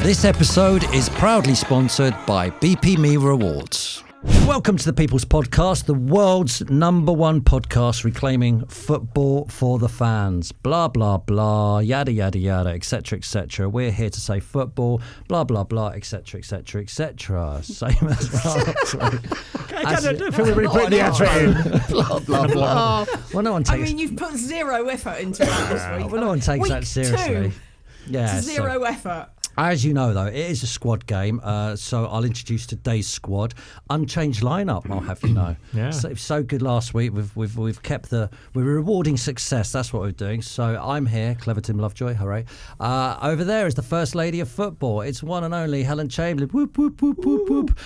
This episode is proudly sponsored by BP Me Rewards. Welcome to the People's Podcast, the world's #1 podcast reclaiming football for the fans. Blah, blah, blah, yada, yada, yada, etc., etc. We're here to say football, blah, blah, blah, etc., etc., etc. Same as last week. I don't feel we really put the advert in. Blah, blah, blah. Well, no one takes... I mean, you've put zero effort into that this week. Well, no one takes week that seriously. 2, yeah, zero effort. As you know, though, it is a squad game, so I'll introduce today's squad. Unchanged lineup, I'll have you know. Yeah. So good last week. We've kept we're rewarding success. That's what we're doing. So I'm here, Clever Tim Lovejoy, hooray. Over there is the First Lady of Football. It's one and only Helen Chamberlain. Whoop, whoop, whoop, whoop, whoop.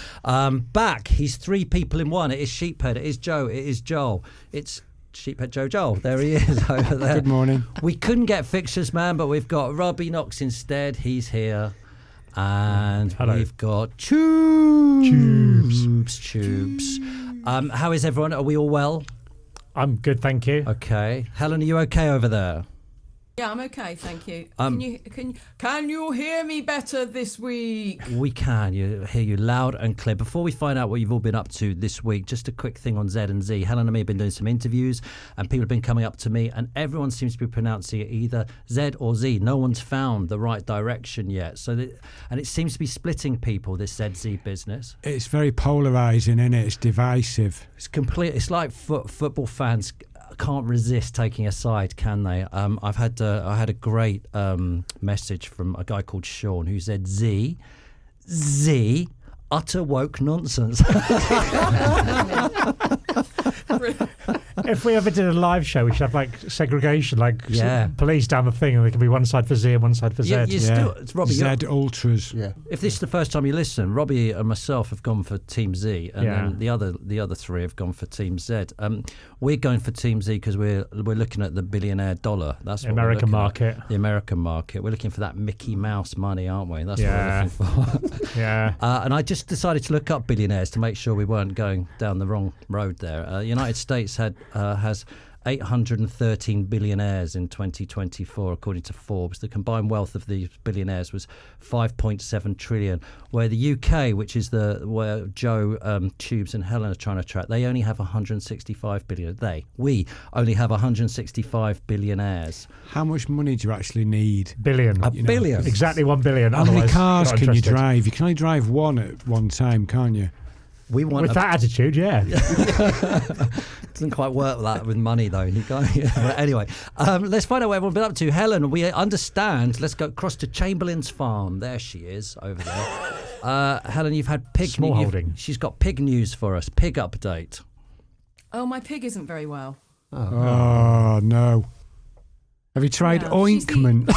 Back, he's 3 people in one. It is Sheephead, it is Joe, it is Joel. It's Sheephead Joel. There he is over there. Good morning. We couldn't get fixtures, man, but we've got Robbie Knox instead. He's here. And Hello. We've got Tubes. How is everyone? Are we all well? I'm good, thank you. Okay. Helen, are you okay over there? Yeah, I'm okay, thank you. Can you hear me better this week? We can. Hear you loud and clear. Before we find out what you've all been up to this week, just a quick thing on Z and Z. Helen and me have been doing some interviews, and people have been coming up to me, and everyone seems to be pronouncing it either Z or Z. No one's found the right direction yet. And it seems to be splitting people, this ZZ business. It's very polarising, isn't it? It's divisive. It's like football fans can't resist taking a side, can they? I had a great message from a guy called Sean who said Z, utter woke nonsense. If we ever did a live show, we should have like segregation, like police down the thing, and there can be one side for Z and one side for Z. Robbie, Z ultras. Yeah. If this is the first time you listen, Robbie and myself have gone for Team Z, and then the other 3 have gone for Team Z. We're going for Team Z because we're looking at the billionaire dollar. That's what American we're market. The American market. We're looking for that Mickey Mouse money, aren't we? That's what we're looking for. Yeah. And I just decided to look up billionaires to make sure we weren't going down the wrong road there. United States has 813 billionaires in 2024, according to Forbes. The combined wealth of these billionaires was 5.7 trillion, where the UK, which is where Joe, Tubes and Helen are trying to track, they only have 165 billion. We only have 165 billionaires. How much money do you actually need? Billion. A billion. Exactly 1 billion. How many cars can you interested. drive? You can only drive one at one time, can't you? We want With that attitude, yeah. Doesn't quite work that with money though. Anyway, let's find out what everyone's been up to. Helen, we understand. Let's go across to Chamberlain's farm. There she is over there. Helen, you've had pig Small holding. She's got pig news for us. Pig update. Oh, my pig isn't very well. Oh, no. Have you tried ointment?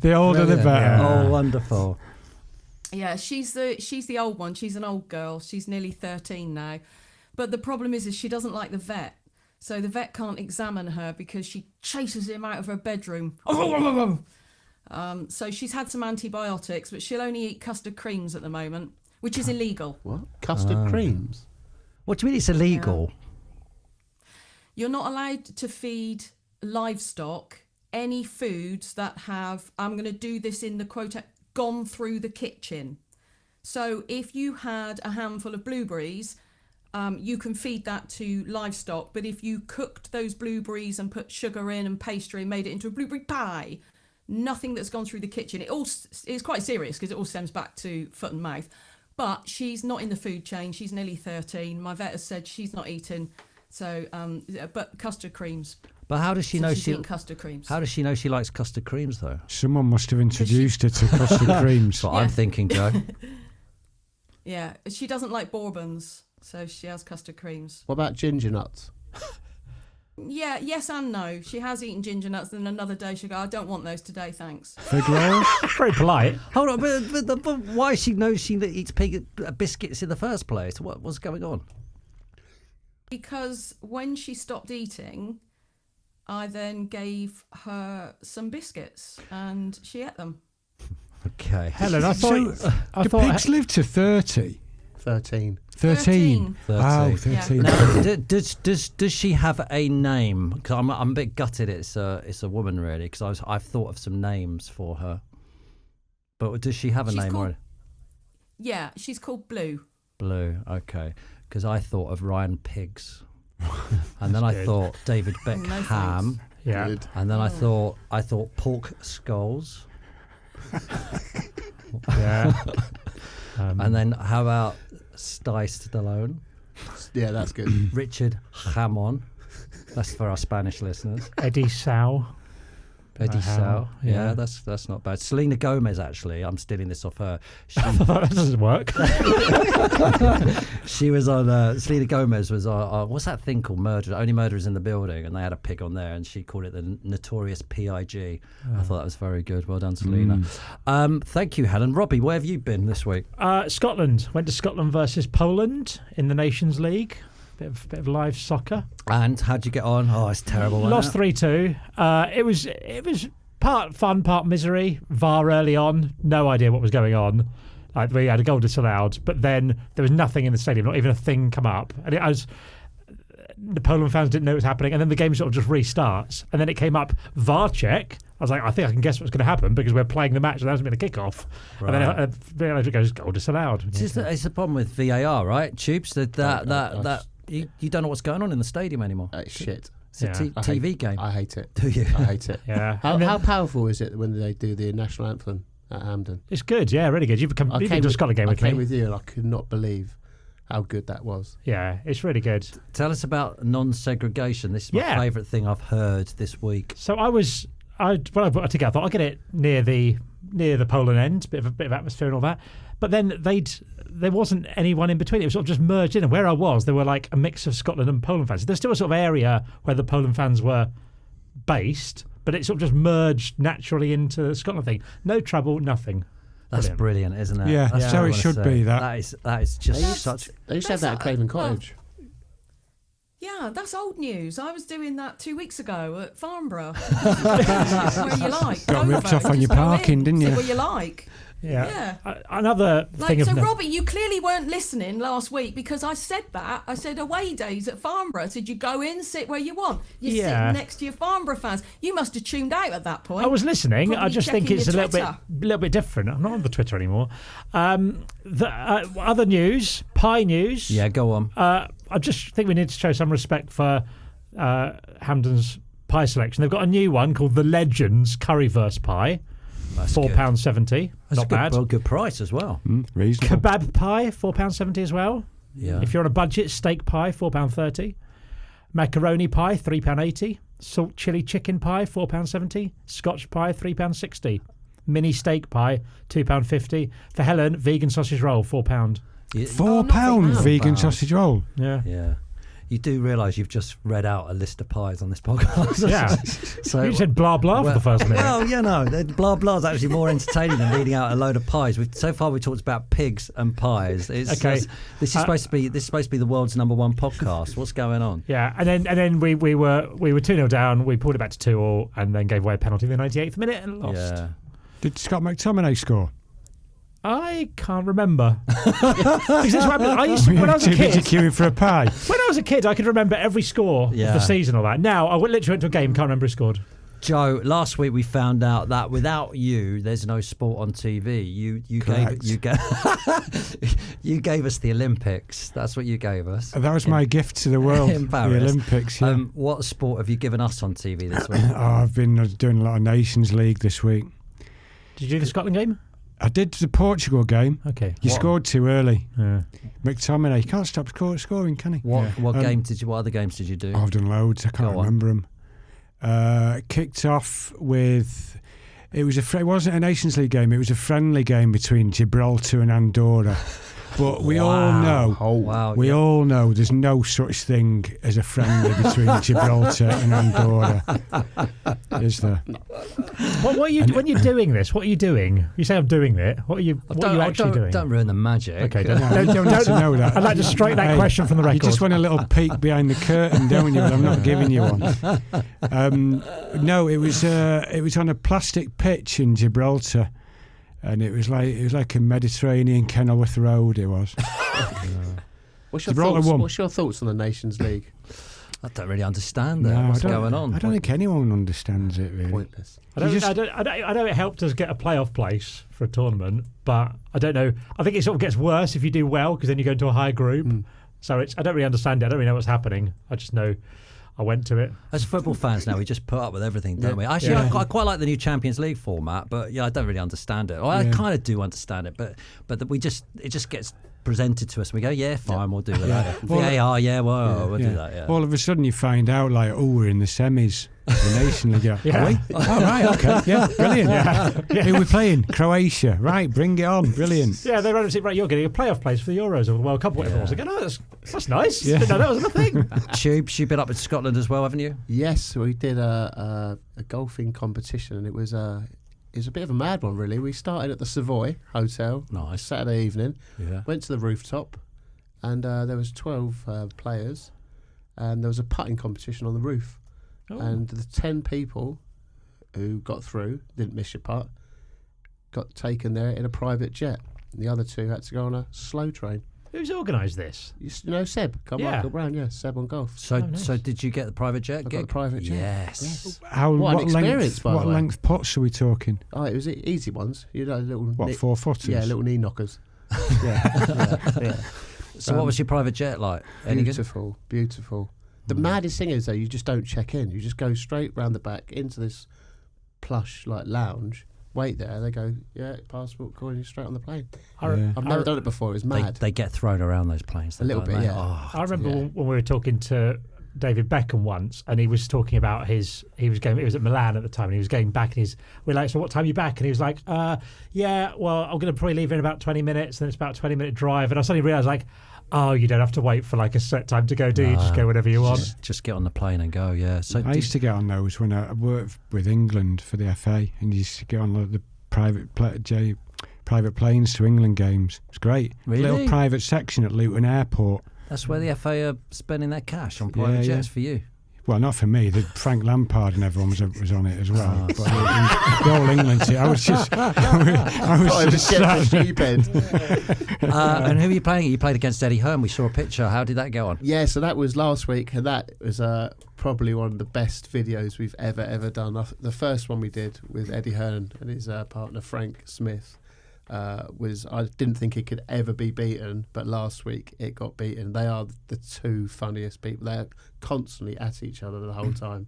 The older the better. Yeah. Oh, wonderful. Yeah, she's the old one. She's an old girl. She's nearly 13 now. But the problem is she doesn't like the vet. So the vet can't examine her because she chases him out of her bedroom. So she's had some antibiotics, but she'll only eat custard creams at the moment, which is illegal. What? Custard creams? What do you mean it's illegal? Yeah. You're not allowed to feed livestock any foods that have, I'm going to do this in the quote, gone through the kitchen. So if you had a handful of blueberries, you can feed that to livestock. But if you cooked those blueberries and put sugar in and pastry and made it into a blueberry pie, nothing that's gone through the kitchen. It's quite serious because it all stems back to foot and mouth. But she's not in the food chain. She's nearly 13. My vet has said she's not eating. So, but custard creams. But how does she know she's eating custard creams? How does she know she likes custard creams, though? Someone must have introduced her to custard creams. That's what I'm thinking, Joe. Yeah, she doesn't like bourbons, so she has custard creams. What about ginger nuts? Yeah, yes and no. She has eaten ginger nuts, then another day she'll go, I don't want those today, thanks. Fig rolls? Very polite. Hold on, but why she knows she eats pig biscuits in the first place? What's going on? Because when she stopped eating, I then gave her some biscuits and she ate them. Okay. Helen, I thought... Do pigs live to 30? 13. 13. 13. Oh, 13. 13. Now, does she have a name? Because I'm a bit gutted. It's a woman really. Because I've thought of some names for her. But does she have a She's name called- already? Yeah, she's called Blue. Blue. Okay. Because I thought of Ryan Pigs, and then I thought David Beckham, thanks. Yeah. Good. and then I thought pork skulls, Yeah. and then how about Stice Stallone, Yeah, that's good. Richard Hamon. That's for our Spanish listeners. Eddie Sau. Eddie Sau. yeah. Yeah, that's not bad. Selena Gomez, actually, I'm stealing this off her. That doesn't work. She was on. Selena Gomez was on. What's that thing called? Murder. Only Murderers in the Building, and they had a pig on there, and she called it the Notorious P.I.G. I thought that was very good. Well done, Selena. Thank you, Helen. Robbie, where have you been this week? Scotland. Went to Scotland versus Poland in the Nations League. Bit of live soccer. And how'd you get on? Oh, it's terrible. Lost wasn't 3-2. It was part fun, part misery. VAR early on. No idea what was going on. Like, we had a goal disallowed, but then there was nothing in the stadium. Not even a thing come up. And the Poland fans didn't know what was happening. And then the game sort of just restarts. And then it came up VAR check. I was like, I think I can guess what's going to happen because we're playing the match and there hasn't been a kickoff. Right. And then it goes goal disallowed. It's the problem with VAR, right? Tubes that you don't know what's going on in the stadium anymore. Shit. It's a Yeah. TV game. I hate it. Do you? I hate it. Yeah. How powerful is it when they do the national anthem at Hampden? It's good. Yeah, really good. You've been to a Scotland game I with me. came with you and I could not believe how good that was. Yeah, it's really good. Tell us about non-segregation. This is my favourite thing I've heard this week. So when I put it together, I thought I'll get it near the Poland end, bit of atmosphere and all that. But then there wasn't anyone in between. It was sort of just merged in. And where I was, there were like a mix of Scotland and Poland fans. There's still a sort of area where the Poland fans were based, but it sort of just merged naturally into the Scotland thing. No trouble, nothing. That's brilliant, isn't it? Yeah, That's that's what how I it wanna should say. be, that. That is just such. They used to have that at Craven Cottage. Yeah, that's old news. I was doing that 2 weeks ago at Farnborough. Where you like. Got Go ripped vote, off on just your go parking, in, didn't you? sit where you like. Yeah. Yeah. Another Like, thing of so, note- Robbie, you clearly weren't listening last week because I said that. I said away days at Farnborough. I said you go in, sit where you want. You're Yeah. sitting next to your Farnborough fans. You must have tuned out at that point. I was listening. I Probably just think checking it's a your little bit different. I'm not on the Twitter anymore. Other news, pie news. Yeah, go on. I just think we need to show some respect for Hampden's pie selection. They've got a new one called the Legends Curryverse Pie. That's good. £4.70. That's Not a bad. good price as well. Reasonable. Kebab pie, £4.70 as well. Yeah. If you're on a budget, steak pie, £4.30. Macaroni pie, £3.80. Salt chili chicken pie, £4.70. Scotch pie, £3.60. Mini steak pie, £2.50. For Helen, vegan sausage roll, £4. £4 vegan sausage roll. Yeah. Yeah. You do realise you've just read out a list of pies on this podcast. Yeah. So You said blah blah for the first minute. Well, you know, blah blah is actually more entertaining than reading out a load of pies. So far, we talked about pigs and pies. Okay. This is supposed to be the world's #1 podcast. What's going on? Yeah, and then we were 2-0 down. We pulled it back to 2-2, and then gave away a penalty in the 98th minute and lost. Yeah. Did Scott McTominay score? I can't remember. Because it's what happened. I used to, when I was a Too busy kid. queuing for a pie. When I was a kid, I could remember every score of Yeah. the season, all that. Now I literally went to a game, can't remember who scored. Joe, last week we found out that without you, there's no sport on TV. You gave us the Olympics. That's what you gave us. That was my gift to the world. In the Paris. Olympics. Yeah. What sport have you given us on TV this week? I've been doing a lot of Nations League this week. Did you do the Scotland game? I did the Portugal game. Okay. You scored too early. Yeah. McTominay, he can't stop scoring, can he? What game did you? What other games did you do? I've done loads. I can't Go on. remember them. Kicked off with it wasn't a Nations League game. It was a friendly game between Gibraltar and Andorra. But we all know. Wow. We all know there's no such thing as a friendly between Gibraltar and Andorra, is there? What are you when you're doing this? What are you doing? You say I'm doing it. What are you actually doing? Don't ruin the magic. Okay, No, you don't need to know that. I'd like to strike that Hey, question from the record. You just want a little peek behind the curtain, don't you? But I'm not giving you one. No, it was on a plastic pitch in Gibraltar. and it was like a Mediterranean Kenilworth Road. It was. What's your thoughts on the Nations League? I don't really understand that. What's going on? I don't think anyone understands it really. Pointless. I know it helped us get a playoff place for a tournament, but I don't know. I think it sort of gets worse if you do well because then you go into a higher group. So I don't really understand it. I don't really know what's happening. I just know I went to it. As football fans now, we just put up with everything, don't we? Actually, I quite like the new Champions League format, but I don't really understand it. Well, I kind of do understand it, but it just gets presented to us. And we go, fine, we'll do that. VAR, we'll do that. Yeah. All of a sudden, you find out we're in the semis. The Nation League. Are we? Oh, right, okay. Yeah, brilliant. Who are we playing? Croatia. Right, bring it on. Brilliant. Yeah, they ran and said, right, you're getting a playoff place for the Euros or the World Cup or whatever it was. I go, no, that's nice. Yeah. Didn't know that was a thing. Tubes, you've been up in Scotland as well, haven't you? Yes, we did a golfing competition, and it was a bit of a mad one, really. We started at the Savoy Hotel. Nice. Saturday evening. Yeah. Went to the rooftop, and there was 12 players, and there was a putting competition on the roof. Oh. And the 10 people who got through, didn't miss your putt, got taken there in a private jet. And the other 2 had to go on a slow train. Who's organised this? You know Seb, Michael Brown, Seb on golf. So did you get the private jet gig? I got the private jet. Yes. What an experience, by the way. What length putts are we talking? Oh, it was easy ones. Little... 4-footers? Yeah, little knee knockers. yeah. So what was your private jet like? Beautiful. The maddest thing is, though, you just don't check in. You just go straight round the back into this plush, lounge, wait there. They go, passport, calling you straight on the plane. I've never done it before. It was mad. They get thrown around those planes. A little bit, yeah. Oh, I remember when we were talking to David Beckham once, and he was talking about he was at Milan at the time, and he was going back, and we're like, so what time are you back? And he was like, well, I'm going to probably leave in about 20 minutes, and it's about a 20-minute drive. And I suddenly realised, oh, you don't have to wait for a set time to go, do you? Just go whenever you want. Just get on the plane and go, yeah. So I used to get on those when I worked with England for the FA, and you used to get on the private planes to England games. It's great. Really? Little private section at Luton Airport. That's where the FA are spending their cash on private jets for you. Well, not for me. Frank Lampard and everyone was on it as well. But the whole England team, I was just And who are you playing? You played against Eddie Hearn. We saw a picture. How did that go on? Yeah, so that was last week, and that was probably one of the best videos we've ever done. The first one we did with Eddie Hearn and his partner Frank Smith was, I didn't think it could ever be beaten, but last week it got beaten. They are the 2 funniest people. They're constantly at each other the whole time.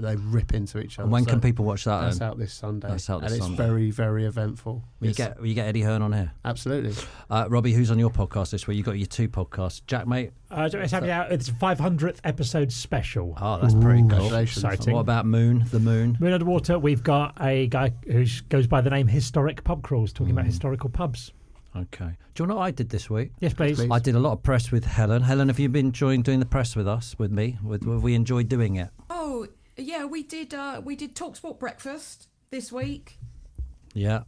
They rip into each other. And when can people watch that? That's out this Sunday. It's Sunday. Very, very eventful. Will you get Eddie Hearn on here? Absolutely. Robbie, who's on your podcast this week? You got your 2 podcasts. Jack, mate? It's having out. It's a 500th episode special. Oh, that's pretty cool. Exciting. What about Moon? The Moon? Moon Underwater. We've got a guy who goes by the name Historic Pub Crawls, talking about historical pubs. Okay. Do you know what I did this week? Yes, please. I did a lot of press with Helen. Helen, have you been enjoying doing the press with me? Have we enjoyed doing it? Oh, yeah, we did TalkSport Breakfast this week. Yeah.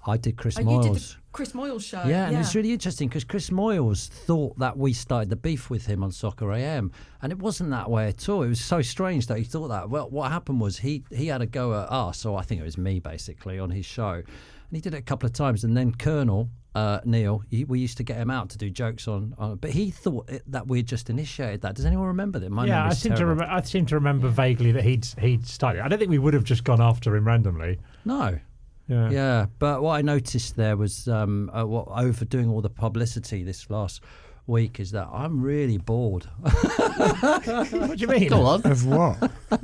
I did Chris You Moyles. did the Chris Moyles show. Yeah, and it's really interesting because Chris Moyles thought that we started the beef with him on Soccer AM, and it wasn't that way at all. It was so strange that he thought that. Well, what happened was he had a go at us, or I think it was me basically, on his show, and he did it a couple of times, and then Colonel Neil, we used to get him out to do jokes on but he thought that we'd just initiated that. Does anyone remember that? I seem to remember vaguely that he'd started. I don't think we would have just gone after him randomly. No. Yeah, but what I noticed there was overdoing all the publicity this last week is that I'm really bored. What do you mean? Go on. Of what?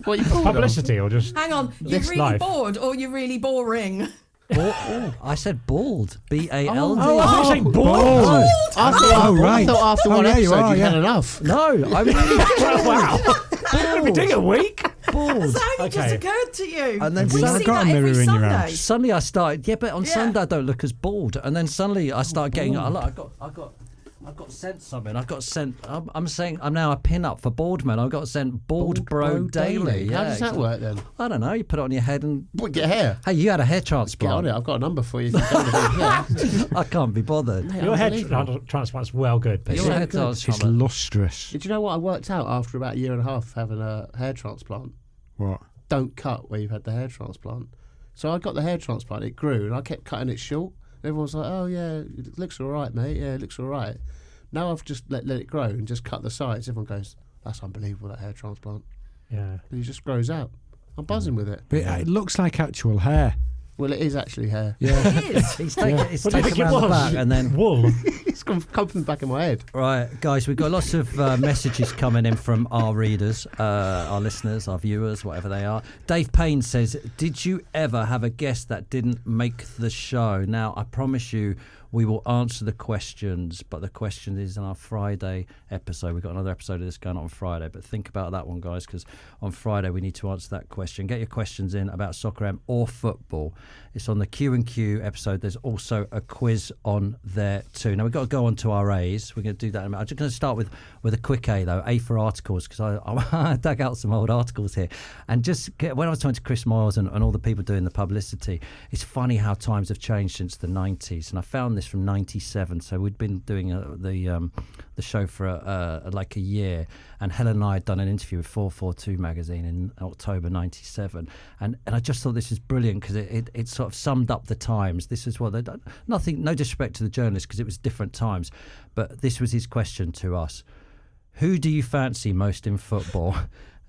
What are you bored publicity of? Or just hang on? You're really life? bored, or you're really boring? I said bald. BALD. Oh, I was saying bald. I thought after one episode you had enough. No, I'm really wow. You've been doing a week. Bald. That's only just occurred to you. And then we suddenly see got that a mirror every in your Sunday. house. Suddenly I started. But on Sunday I don't look as bald. And then suddenly I started getting. I got sent something. I'm saying I'm now a pin-up for bald men. I got sent Bald Bro Daily. How Yeah, does that work then? I don't know. You put it on your head and Get hair. hey, you had a hair Get on transplant. it. I've got a number for you. I can't be bothered. Your hair transplant's well good. Pete. Your hair It's transplant. lustrous. Did you know what I worked out after about a year and a half having a hair transplant? What? Don't cut where you've had the hair transplant. So I got the hair transplant. It grew, and I kept cutting it short. Everyone's like, "Oh yeah, it looks all right, mate. Yeah, it looks all right." Now I've just let it grow and just cut the sides. Everyone goes, "That's unbelievable, that hair transplant." Yeah. But it just grows out. I'm buzzing with it. But it looks like actual hair. Well, it is actually hair. Yeah. It is. He's taken, it's What do you taken think it around the was? back and then Wool. It's come from the back of my head. Right, guys, we've got lots of messages coming in from our readers, our listeners, our viewers, whatever they are. Dave Payne says, did you ever have a guest that didn't make the show? Now, I promise you, we will answer the questions, but the question is in our Friday episode. We've got another episode of this going on Friday, but think about that one, guys, because on Friday we need to answer that question. Get your questions in about Soccer M or football. It's on the Q&Q episode. There's also a quiz on there too. Now, we've got to go on to our A's. We're going to do that in a minute. I'm just going to start with a quick A, though. A for articles, because I dug out some old articles here. And when I was talking to Chris Miles and all the people doing the publicity, it's funny how times have changed since the 90s. And I found this from 97, so we'd been doing the show for like a year, and Helen and I had done an interview with 442 magazine in October 97, and I just thought this is brilliant because it sort of summed up the times. This is what they'd done. No disrespect to the journalists, because it was different times, but this was his question to us: who do you fancy most in football?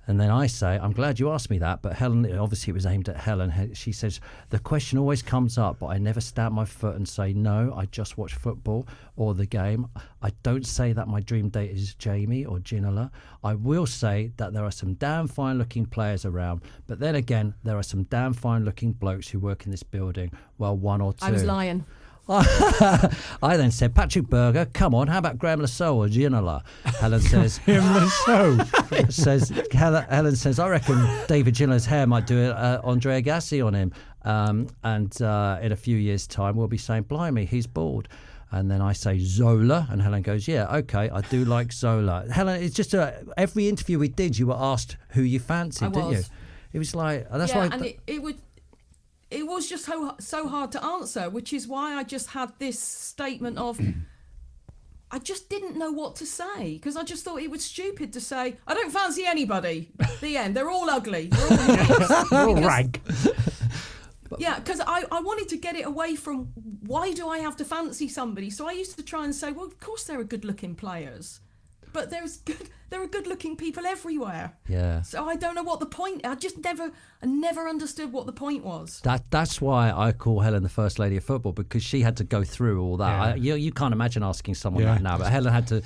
And then I say, I'm glad you asked me that, but Helen, obviously it was aimed at Helen. She says, the question always comes up, but I never stamp my foot and say, no, I just watch football or the game. I don't say that my dream date is Jamie or Ginola. I will say that there are some damn fine looking players around, but then again, there are some damn fine looking blokes who work in this building. Well, one or two. I was lying. I then said, Patrick Berger, come on, how about Graham Lasso or Ginola? Helen says, Helen says, I reckon David Ginola's hair might do it, Andre Agassi on him. And in a few years' time, we'll be saying, blimey, he's bald. And then I say Zola, and Helen goes, yeah, okay, I do like Zola. Helen, it's just every interview we did, you were asked who you fancied, didn't you? It was like, that's why. And it was just so hard to answer, which is why I just had this statement of, I just didn't know what to say, because I just thought it was stupid to say, I don't fancy anybody. The end. They're all ugly. They're all rank. Yeah, because I wanted to get it away from, why do I have to fancy somebody? So I used to try and say, well, of course there are good-looking players, but there are good-looking people everywhere. Yeah. So I don't know what the point. I never understood what the point was. That's why I call Helen the first lady of football, because she had to go through all that. Yeah. You can't imagine asking someone that now, but Helen had to.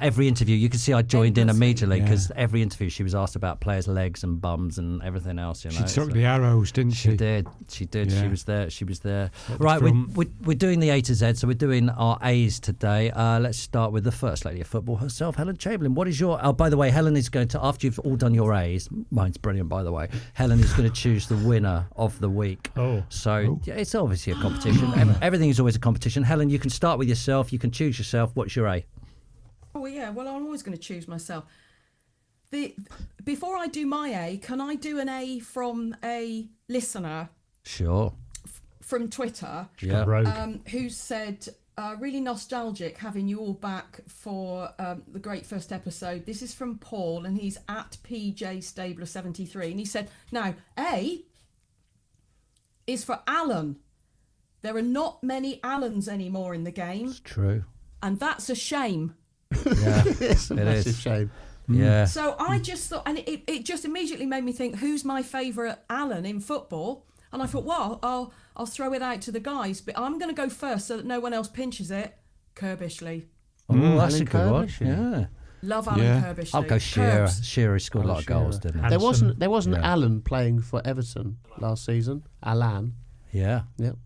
Every interview, you could see I joined in immediately, because every interview she was asked about players' legs and bums and everything else. You know, She took the arrows, didn't she? She did. Yeah. She was there. Right, we're doing the A to Z, so we're doing our A's today. Let's start with the first lady of football herself, Helen Chamberlain. What is your? Oh, by the way, Helen is going to, after you've all done your A's, mine's brilliant, by the way, Helen is going to choose the winner of the week. So yeah, it's obviously a competition. Everything is always a competition. Helen, you can start with yourself. You can choose yourself. What's your A? Oh yeah, well I'm always going to choose myself. Before I do my A, can I do an A from a listener? Sure. From Twitter. Yeah. Who said, really nostalgic having you all back for the great first episode. This is from Paul, and he's at PJ Stabler 73, and he said, now A is for Allan. There are not many Allans anymore in the game. It's true. And that's a shame. Yeah, It's a massive shame. Yeah. So I just thought, and it just immediately made me think, who's my favourite Allan in football? And I thought, well, I'll throw it out to the guys, but I'm going to go first so that no one else pinches it. Kirbishley. Oh, that's Alan a good one. Kirbishley. Yeah. Love Alan Kirbishley. I'll go Shearer. Kirbs. Shearer scored a lot of goals, Shearer. didn't he? There wasn't Allan playing for Everton last season. Allan. Yeah. Yep.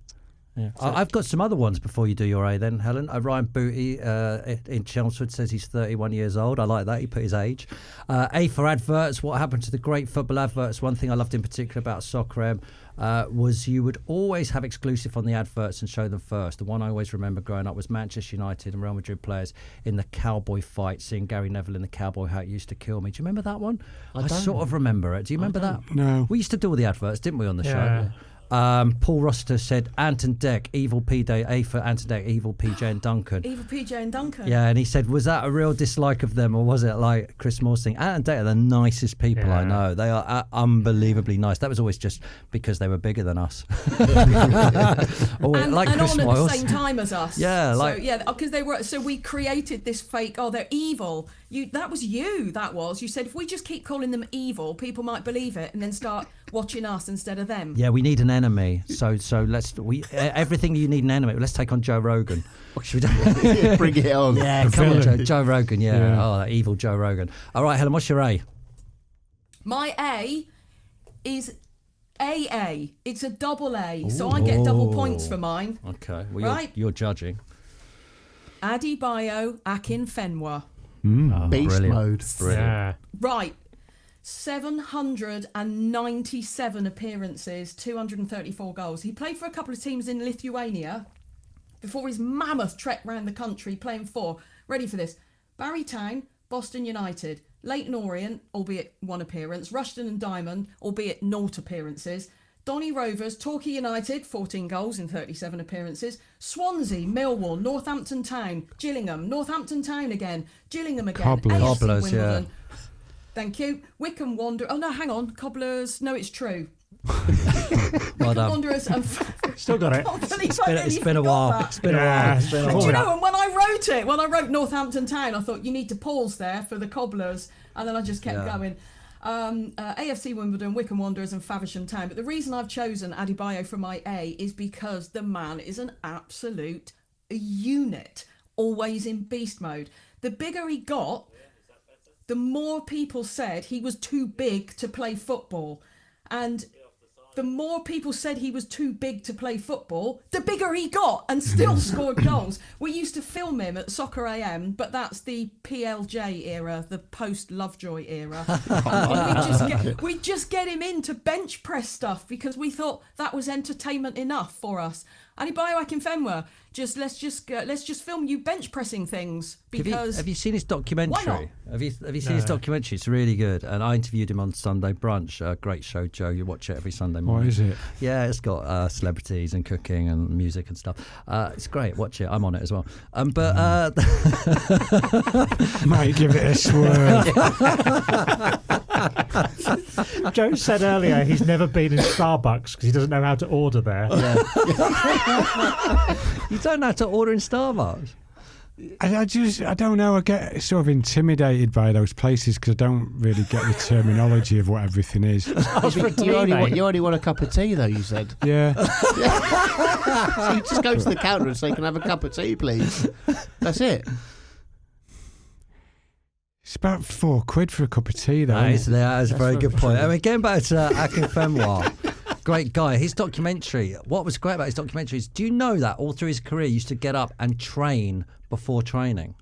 Yeah. I've got some other ones before you do your A then, Helen. Ryan Booty in Chelmsford says he's 31 years old. I like that. He put his age. A for adverts. What happened to the great football adverts? One thing I loved in particular about Soccer M was you would always have exclusive on the adverts and show them first. The one I always remember growing up was Manchester United and Real Madrid players in the cowboy fight, seeing Gary Neville in the cowboy hat used to kill me. Do you remember that one? I sort of remember it. Do you remember that? No. We used to do all the adverts, didn't we, on the show? Paul Rossiter said Anton Deck, Evil P Day, A for Anton Deck, Evil PJ and Duncan. Evil PJ and Duncan. Yeah, and he said, was that a real dislike of them, or was it like Chris Moore's thing? Anton Deck are the nicest people I know. They are unbelievably nice. That was always just because they were bigger than us. and like Chris on Moyles. at the same time as us. Yeah, because they were. So we created this fake. Oh, they're evil. That was you. That was. You said if we just keep calling them evil, people might believe it and then start watching us instead of them. Yeah, we need an enemy. So let's everything you need an enemy. Let's take on Joe Rogan. Bring it on. Yeah, come on, Joe Rogan. Yeah. Oh, that evil Joe Rogan. All right, Helen, what's your A? My A is AA. It's a double A, so I get double points for mine. Okay, well, you're judging. Adebayo Akinfenwa. Beast brilliant. mode. Brilliant. Yeah. Right. 797 appearances, 234 goals. He played for a couple of teams in Lithuania before his mammoth trek round the country, playing for, ready for this, Barrytown, Boston United, Leyton Orient, albeit one appearance, Rushden and Diamond, albeit 0 appearances, Donny Rovers, Torquay United, 14 goals in 37 appearances, Swansea, Millwall, Northampton Town, Gillingham, Northampton Town again, Gillingham again, Cobblers, Wimbledon. yeah. Thank you. Wycombe Wanderers. Oh no, hang on. Cobblers. No, it's true. Well done. Wanderers and Still got it. It's been a while. It's been a while. Do you know? And when I wrote Northampton Town, I thought you need to pause there for the Cobblers, and then I just kept going. AFC Wimbledon, Wycombe Wanderers, and Faversham Town. But the reason I've chosen Adebayo for my A is because the man is an absolute unit, always in beast mode. The bigger he got, the more people said he was too big to play football. And the more people said he was too big to play football, the bigger he got and still scored goals. We used to film him at Soccer AM, but that's the PLJ era, the post-Lovejoy era. We'd just get him in to bench press stuff because we thought that was entertainment enough for us. Adebayo Akinfenwa, let's just film you bench pressing things because. Have you seen his documentary? Why not? Have you seen his documentary? It's really good, and I interviewed him on Sunday Brunch. Great show, Joe. You watch it every Sunday morning. What is it? Yeah, it's got celebrities and cooking and music and stuff. It's great. Watch it. I'm on it as well. Might give it a swerve. Joe said earlier he's never been in Starbucks because he doesn't know how to order there. Yeah. You don't know how to order in Starbucks. I don't know. I get sort of intimidated by those places because I don't really get the terminology of what everything is. You only want a cup of tea, though, you said. Yeah. So you just go to the counter and say, "Can I have a cup of tea, please?" That's it. It's about £4 for a cup of tea, though. That is a very good point. I mean, getting back to Akinfenwa, great guy. His documentary, what was great about his documentary is, do you know that all through his career he used to get up and train before training?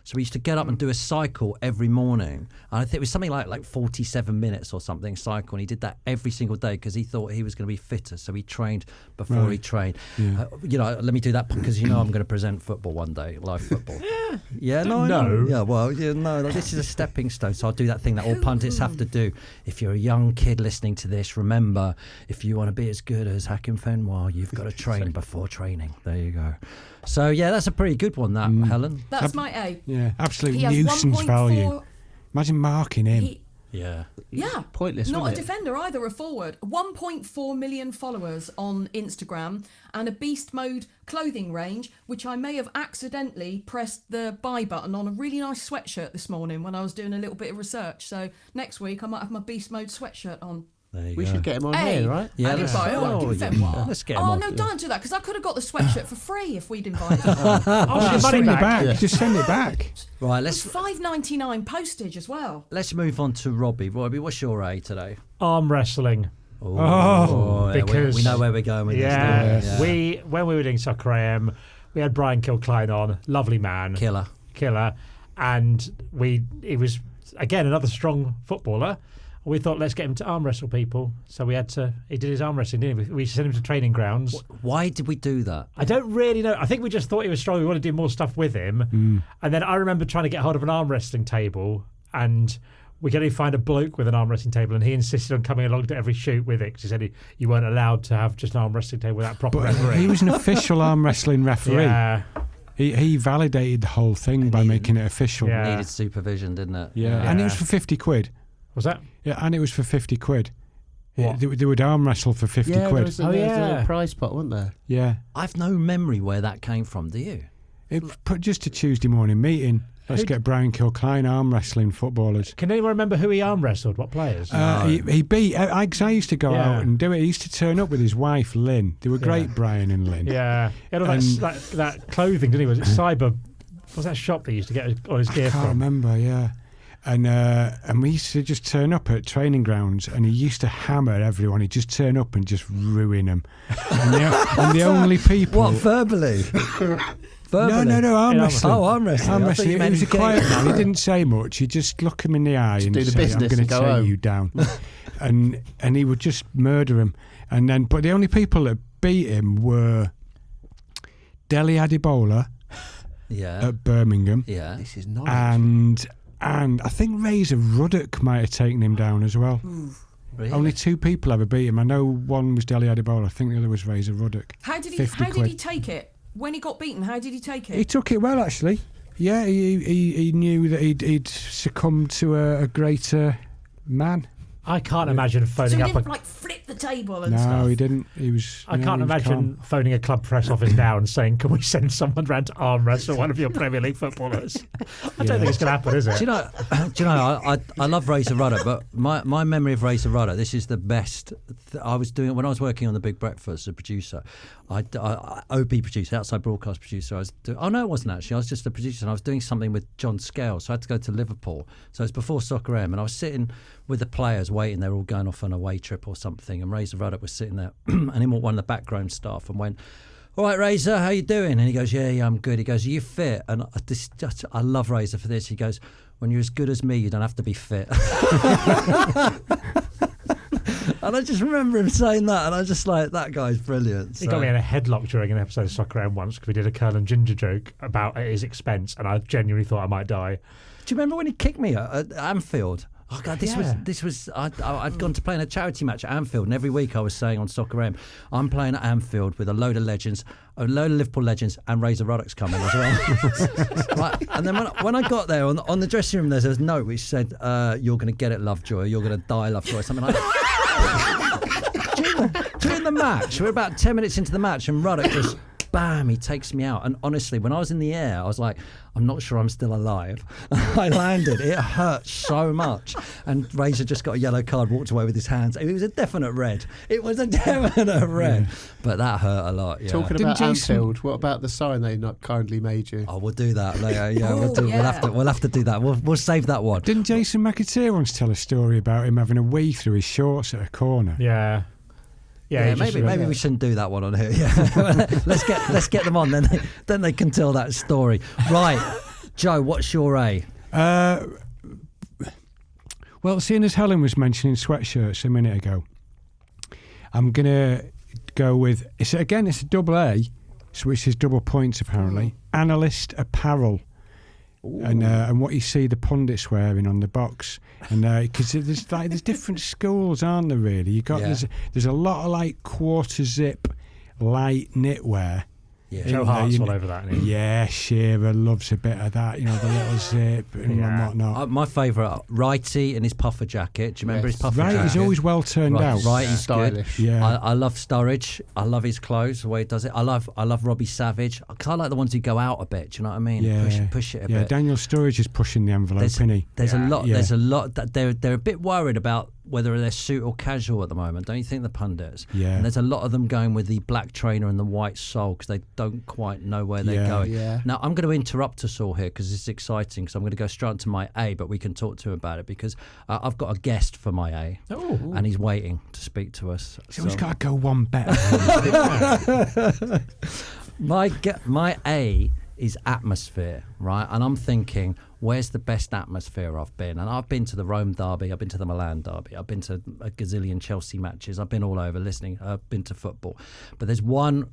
So we used to get up and do a cycle every morning. And I think it was something like 47 minutes or something cycle. And he did that every single day because he thought he was going to be fitter. So he trained before he trained. Yeah. Let me do that because I'm going to present football one day, live football. Yeah, no. Yeah, well, no, this is a stepping stone. So I'll do that thing that all pundits have to do. If you're a young kid listening to this, remember, if you want to be as good as Akinfenwa, you've got to train before training. There you go. So, yeah, that's a pretty good one, that, Helen. That's my A. Yeah, absolute nuisance value. Imagine marking him. Yeah. Pointless, Not a defender either, a forward. 1.4 million followers on Instagram and a beast mode clothing range, which I may have accidentally pressed the buy button on a really nice sweatshirt this morning when I was doing a little bit of research. So next week I might have my beast mode sweatshirt on. We should get him on here, right? Yeah, let's get him on. No, don't do that, because I could have got the sweatshirt for free if we'd invited him. Just send it back. Yeah. Just send it back. Right, it's $5.99 postage as well. Let's move on to Robbie. Robbie, what's your A today? Arm wrestling. Because we know where we're going with this. Yeah. When we were doing Soccer AM, we had Brian Kilcline on, lovely man, killer, and he was again another strong footballer. We thought, let's get him to arm wrestle people. So he did his arm wrestling, didn't we? We sent him to training grounds. Why did we do that? I don't really know. I think we just thought he was strong. We wanted to do more stuff with him. And then I remember trying to get hold of an arm wrestling table, and we could only find a bloke with an arm wrestling table, and he insisted on coming along to every shoot with it because he said you weren't allowed to have just an arm wrestling table without proper referee. He was an official arm wrestling referee. Yeah. He validated the whole thing by making it official. Yeah. Needed supervision, didn't it? Yeah, and it was for 50 quid. Was that? Yeah, and it was for 50 quid. What? They would arm wrestle for 50 Yeah, quid. there was a prize pot, wasn't there? Yeah. I've no memory where that came from. Do you? It put just a Tuesday morning meeting. Let's get Brian Kilcline arm wrestling footballers. Can anyone remember who he arm wrestled? What players? He beat. I used to go Yeah. out and do it. He used to turn up with his wife Lynn. They were great, Brian and Lynn. Yeah. He had all that clothing, didn't he? Was it Cyber? What was that shop that he used to get all his gear I can't from? remember. Yeah. And we used to just turn up at training grounds, and he used to hammer everyone. He'd just turn up and just ruin them. and the only people. What, verbally? No, arm wrestling. Oh, arm wrestling. Arm I thought wrestling. you He meant was a game. quiet man. He didn't say much. He'd just look him in the eye and do the say, business "I'm going and to go tear home." you down." and he would just murder him. And then, but the only people that beat him were Dele Adebayo Yeah. at Birmingham, Yeah. This is knowledge. and I think Razor Ruddock might have taken him down as well. Really? Only 2 people ever beat him. I know one was Dele Adebayo. I think the other was Razor Ruddock. How did 50 he quid. take it? When he got beaten, how did he take He it? took it well, actually. Yeah, he knew that he'd succumbed to a greater man. I can't imagine So phoning he up didn't a. like flip the table and No, stuff. he didn't. He was. I no, can't he was imagine calm. phoning a club press office now and saying, "Can we send someone round to arm wrestle one of your Premier League footballers?" I don't think it's going to happen, is it? Do you know? I love Razor Ruddock, but my memory of Razor Ruddock, this is the best. I was doing when I was working on the Big Breakfast, the producer, OB producer, outside broadcast producer. Oh no, it wasn't actually. I was just a producer, and I was doing something with John Scales, so I had to go to Liverpool. So it was before Soccer M, and I was sitting with the players waiting. They were all going off on a away trip or something, and Razor Ruddock was sitting there, and he walked one of the background staff and went, "All right, Razor, how you doing?" And he goes, "Yeah, I'm good." He goes, "Are you fit?" And I love Razor for this. He goes, "When you're as good as me, you don't have to be fit." And I just remember him saying that, and I was just like, that guy's brilliant. He got me in a headlock during an episode of Soccer M once because we did a Curl and Ginger joke about at his expense, and I genuinely thought I might die. Do you remember when he kicked me at Anfield? Oh God, this was. I'd gone to play in a charity match at Anfield, and every week I was saying on Soccer M, I'm playing at Anfield with a load of legends, a load of Liverpool legends, and Razor Ruddock's coming as well. Right, and then when I got there on the dressing room, there's a note which said, "You're going to get it, Lovejoy. You're going to die, Lovejoy," something like that. During the match, we're about 10 minutes into the match, and Ruddock just, bam, he takes me out. And honestly, when I was in the air, I was like, I'm not sure I'm still alive. I landed. It hurt so much. And Razor just got a yellow card, walked away with his hands. It was a definite red. It was a definite red. But that hurt a lot, yeah. Talking about Anfield, what about the sign they not kindly made you? Oh, we'll do that later. Yeah, Oh, we'll have to do that. We'll save that one. Didn't Jason McAteer once tell a story about him having a wee through his shorts at a corner? Yeah. Yeah, maybe we shouldn't do that one on here. Yeah, let's get them on. Then they can tell that story. Right, Joe, what's your A? Well, seeing as Helen was mentioning sweatshirts a minute ago, I'm gonna go with it's a double A, which is double points apparently. Analyst apparel. And what you see the pundits wearing on the box, and because there's different schools, aren't there? Really, you got there's a lot of like quarter zip, light knitwear. Yeah, Joe Hart's all over that. Isn't he? Yeah, Shearer loves a bit of that. The little zip and whatnot. My favourite, Righty in his puffer jacket. Do you remember his puffer jacket? Right, he's always well turned out. Right, he's stylish. good. Yeah. I love Sturridge. I love his clothes, the way he does it. I love Robbie Savage, because I like the ones who go out a bit. Do you know what I mean? Yeah. Push it a Yeah, bit. Daniel Sturridge is pushing the envelope, isn't he? There's a lot. Yeah. There's a lot that they're a bit worried about whether they're suit or casual at the moment. Don't you think, the pundits? Yeah. And there's a lot of them going with the black trainer and the white sole because they don't quite know where they're going. Yeah. Now I'm going to interrupt us all here because it's exciting. So I'm going to go straight to my A, but we can talk to him about it because I've got a guest for my A, and he's waiting to speak to us. So he's got to go one better. My A is atmosphere, right? And I'm thinking, where's the best atmosphere I've been? And I've been to the Rome derby, I've been to the Milan derby, I've been to a gazillion Chelsea matches, I've been all over listening, I've been to football. But there's one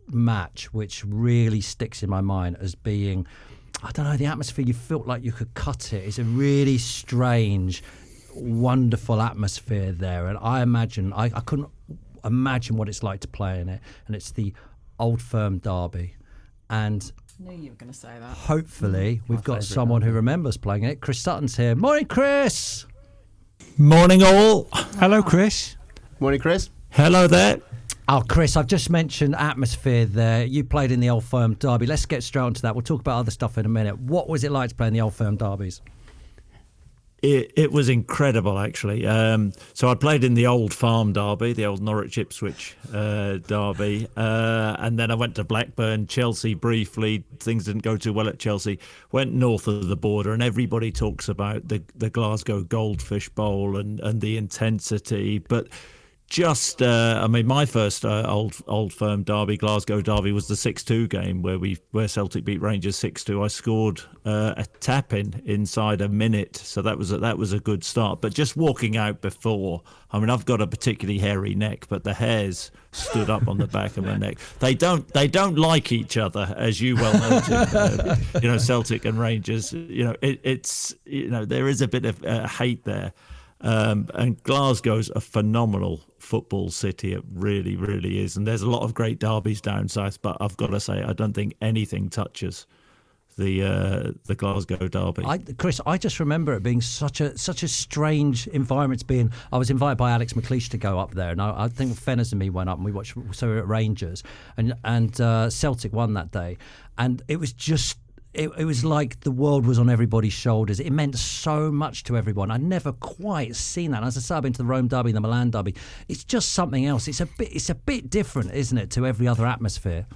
match which really sticks in my mind as being, I don't know, the atmosphere, you felt like you could cut it. It's a really strange, wonderful atmosphere there. And I couldn't imagine what it's like to play in it. And it's the Old Firm derby. And I knew you were going to say that. hopefully we've got someone who remembers playing it. Chris Sutton's here. Morning, Chris. Morning, all. Hello, Chris. Morning, Chris. Hello there. Oh, Chris, I've just mentioned atmosphere there. You played in the Old Firm derby. Let's get straight onto that. We'll talk about other stuff in a minute. What was it like to play in the Old Firm derbies? It was incredible, actually. So I played in the Old Farm derby, the old Norwich Ipswich derby, and then I went to Blackburn, Chelsea briefly. Things didn't go too well at Chelsea. Went north of the border, and everybody talks about the Glasgow Goldfish Bowl and the intensity, but just, my first Old Firm derby, Glasgow derby, was the 6-2 game where Celtic beat Rangers 6-2. I scored a tap-in inside a minute, so that was a good start. But just walking out before, I've got a particularly hairy neck, but the hairs stood up on the back of my neck. They don't like each other, as you well noted. Celtic and Rangers. It's there is a bit of hate there. And Glasgow's a phenomenal football city. It really, really is. And there's a lot of great derbies down south, but I've got to say, I don't think anything touches the Glasgow derby. Chris, I just remember it being such a strange environment to be in. I was invited by Alex McLeish to go up there, and I think Fenners and me went up and we watched. So we were at Rangers, and Celtic won that day, and it was just. It was like the world was on everybody's shoulders. It meant so much to everyone. I'd never quite seen that. As I said, I've been to the Rome derby, the Milan derby. It's just something else. It's a bit different, isn't it, to every other atmosphere?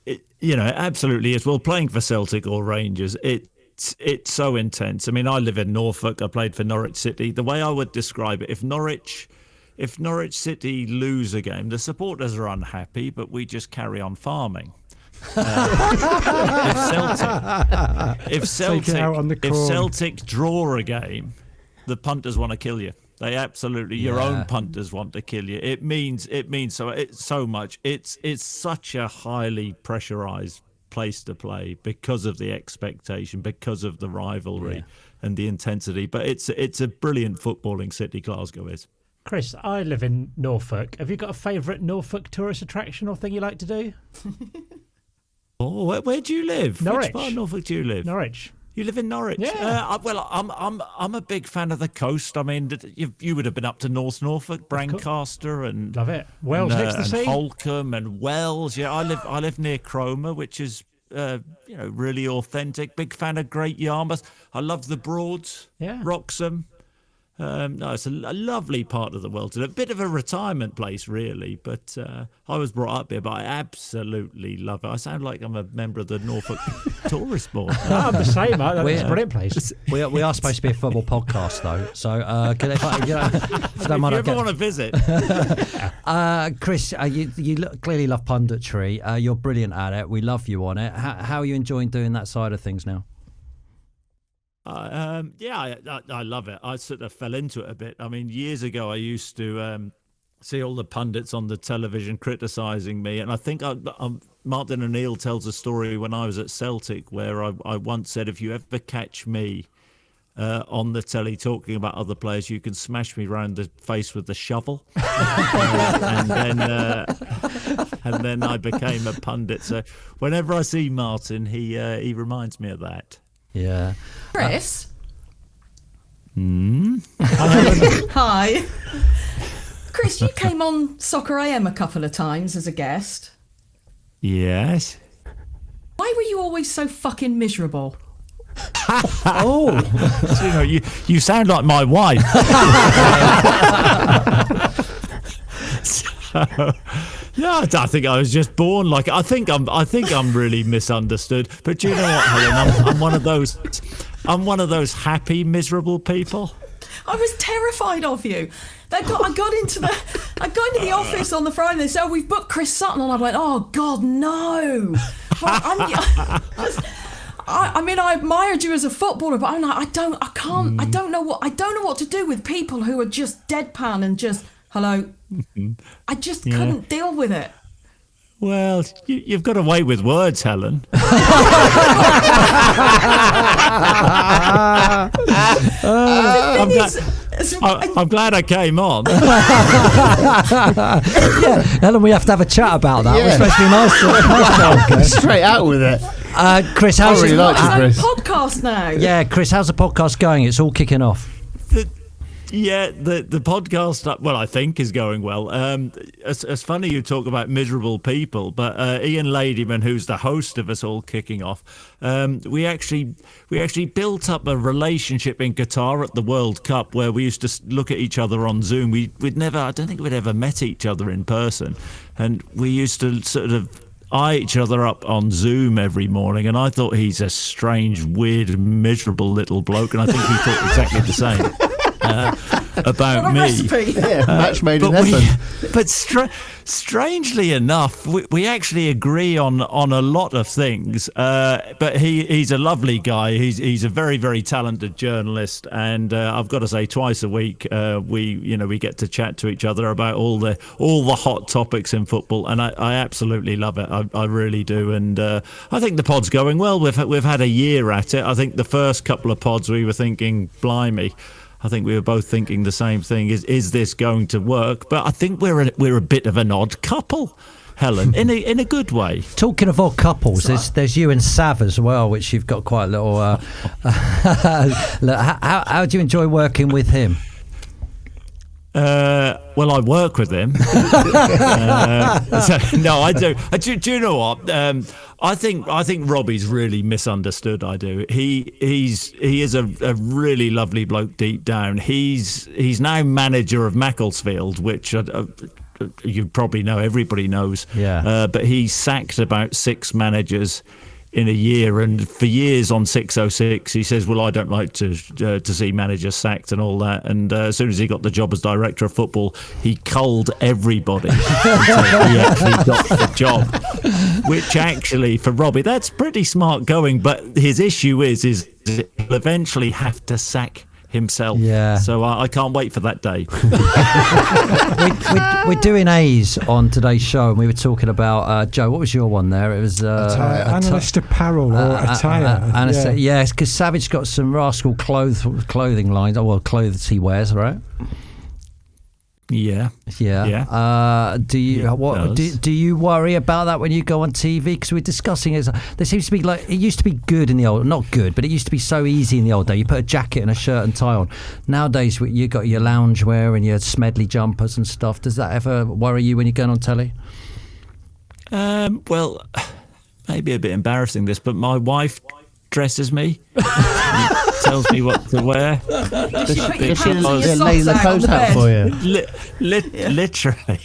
It absolutely is. Well, playing for Celtic or Rangers, it's so intense. I live in Norfolk. I played for Norwich City. The way I would describe it, if Norwich City lose a game, the supporters are unhappy, but we just carry on farming. If Celtic draw a game, the punters want to kill you. They absolutely, your own punters want to kill you. It means so much. It's such a highly pressurized place to play because of the expectation, because of the rivalry and the intensity. But it's a brilliant footballing city, Glasgow is. Chris, I live in Norfolk. Have you got a favourite Norfolk tourist attraction or thing you like to do? Oh, where do you live? Norwich. Which part of Norfolk do you live? Norwich. You live in Norwich? Yeah. I'm a big fan of the coast. You would have been up to North Norfolk, Brancaster, and love it. Wells next to the sea. Holcombe and Wells. Yeah, I live near Cromer, which is really authentic. Big fan of Great Yarmouth. I love the Broads. Yeah. Wroxham. No, it's a lovely part of the world. It's a bit of a retirement place, really, but I was brought up here, but I absolutely love it. I sound like I'm a member of the Norfolk Tourist Board. I'm the same. It's a brilliant place. We are supposed to be a football podcast, though, so if you ever want to visit. Chris, you clearly love punditry. You're brilliant at it. We love you on it. How are you enjoying doing that side of things now? I love it. I sort of fell into it a bit. Years ago, I used to see all the pundits on the television criticising me, and I think Martin O'Neill tells a story when I was at Celtic where I once said, if you ever catch me on the telly talking about other players, you can smash me round the face with the shovel. And then I became a pundit. So whenever I see Martin, he reminds me of that. Yeah. Chris? Hi. Chris, you came on Soccer AM a couple of times as a guest. Yes. Why were you always so fucking miserable? So, you sound like my wife. No, I think I was just born like. I think I'm really misunderstood. But do you know what, Helen? I'm one of those happy, miserable people. I was terrified of you. I got into the office on the Friday and they said, we've booked Chris Sutton, and I went, oh God, no. I admired you as a footballer, but I'm like, I don't know what to do with people who are just deadpan and just hello. I just couldn't deal with it. Well, you've got away with words, Helen. I'm glad I came on. Yeah, Helen, we have to have a chat about that. Yeah. We're supposed to be nice. Straight out with it. Chris, how's really it? like you, It's Chris. a podcast now. Yeah, Chris, how's the podcast going? It's all kicking off. The podcast, well, I think is going well. It's funny you talk about miserable people, but Ian Ladyman, who's the host of us all kicking off, we actually built up a relationship in Qatar at the World Cup where we used to look at each other on Zoom. I don't think we'd ever met each other in person, and we used to sort of eye each other up on Zoom every morning, and I thought he's a strange, weird, miserable little bloke, and I think he thought exactly the same. About What a me. recipe. Yeah, match made in But heaven. strangely enough, we actually agree on a lot of things. But he's a lovely guy. He's a very, very talented journalist, and I've got to say, twice a week we get to chat to each other about all the hot topics in football, and I absolutely love it. I really do, and I think the pod's going well. We've had a year at it. I think the first couple of pods we were thinking, blimey. I think we were both thinking the same thing. Is this going to work? But I think we're a bit of an odd couple, Helen, in a good way. Talking of odd couples, there's you and Sav as well, which you've got quite a little. Look, how do you enjoy working with him? Well, I work with him. No, I do. Do you know what? I think Robbie's really misunderstood. I do. He is a really lovely bloke deep down. He's now manager of Macclesfield, which you probably know. Everybody knows. Yeah. But he sacked about 6 managers in a year, and for years on 606 he says, well, I don't like to see managers sacked and all that, and as soon as he got the job as director of football, he culled everybody until he actually got the job, which actually for Robbie, that's pretty smart going, but his issue is he'll eventually have to sack himself. Yeah. So I can't wait for that day. We're doing A's on today's show, and we were talking about Joe. What was your one there? It was Analyst apparel or attire. Yeah, because Savage got some rascal clothing lines. Oh well, clothes he wears, right? Yeah. Do you worry about that when you go on TV? Because we're discussing it. There seems to be it used to be good in the old, not good, but it used to be so easy in the old day. You put a jacket and a shirt and tie on. Nowadays you got your loungewear and your Smedley jumpers and stuff. Does that ever worry you when you're going on telly? Well, maybe a bit embarrassing this, but my wife dresses me. Tells me what to wear. Does she put your She'll pants and your lay socks the out on clothes the out bed? for you. Literally.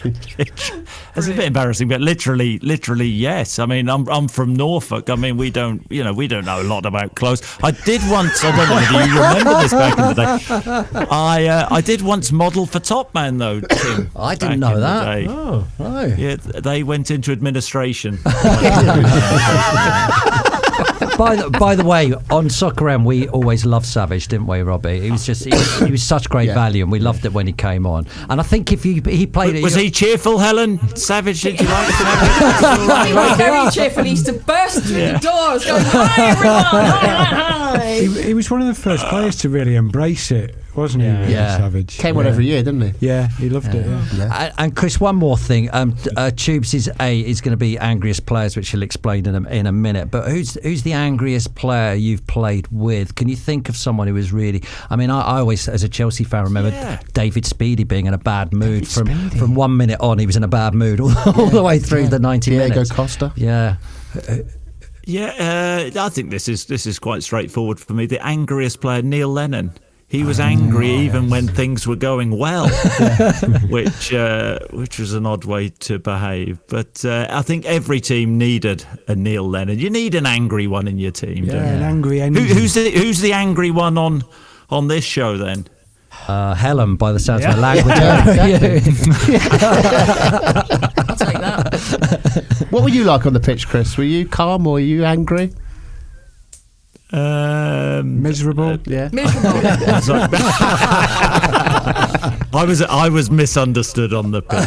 It's a bit embarrassing, but literally, yes. I mean, I'm from Norfolk. I mean, we don't know a lot about clothes. I did once. I don't know if you remember this back in the day. I did once model for Top Man though, Tim. I didn't know that. Oh, Oh. Yeah, they went into administration. By the way, on Soccer M, we always loved Savage, didn't we, Robbie? He was such great value, and we loved it when he came on. And I think if he played it, Was he cheerful, Helen? Savage, did you like Savage? He was very cheerful. He used to burst through the doors, going, "Hi everyone! Hi!" he was one of the first players to really embrace it, wasn't he? Really, Yeah. Savage. Came on every year, didn't he? Yeah, he loved it. Yeah. And Chris, one more thing. Tubes is going to be Angriest players, which he'll explain in a minute. But who's the angriest player you've played with? Can you think of someone who was really? I mean, I always, as a Chelsea fan, remember David Speedy being in a bad mood from 1 minute on. He was in a bad mood all the way through the 90 Diego minutes. Costa. Yeah. Yeah, I think this is quite straightforward for me. The angriest player, Neil Lennon. He was angry even when things were going well, which was an odd way to behave. But I think every team needed a Neil Lennon. You need an angry one in your team, don't you? An angry engine. Who's the angry one on this show then? Helen, by the sounds of the language. I'll take that. What were you like on the pitch, Chris? Were you calm or were you angry? Miserable. Yeah. Miserable. I was misunderstood on the pitch.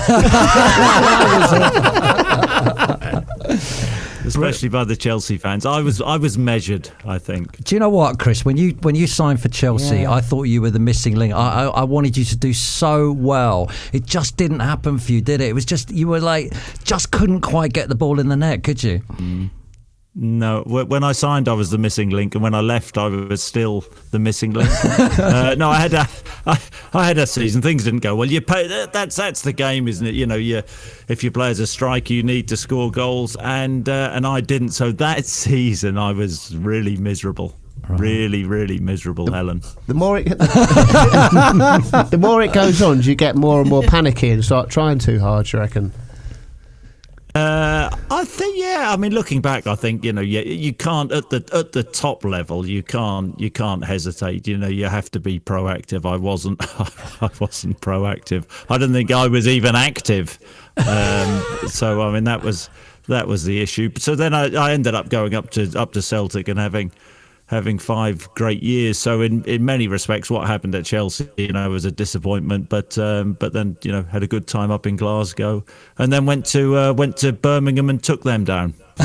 especially by the Chelsea fans. I was measured, I think. Do you know what, Chris? When you signed for Chelsea, I thought you were the missing link. I wanted you to do so well. It just didn't happen for you, did it? It was just you were like just couldn't quite get the ball in the net, could you? No, when I signed, I was the missing link, and when I left, I was still the missing link. No, I had a season. Things didn't go well. You pay. That's the game, isn't it? You know, if you play as a striker, you need to score goals, and I didn't. So that season, I was really miserable. Right. Really, really miserable, Helen. The more it goes on, do you get more and more panicky and start trying too hard? Do you reckon? I think, yeah. I mean, looking back, I think you can't at the top level. You can't hesitate. You have to be proactive. I wasn't proactive. I don't think I was even active. So I mean, that was the issue. So then I ended up going up to Celtic and having 5 great years. So in many respects, what happened at Chelsea, was a disappointment. But then had a good time up in Glasgow, and then went to Birmingham and took them down. So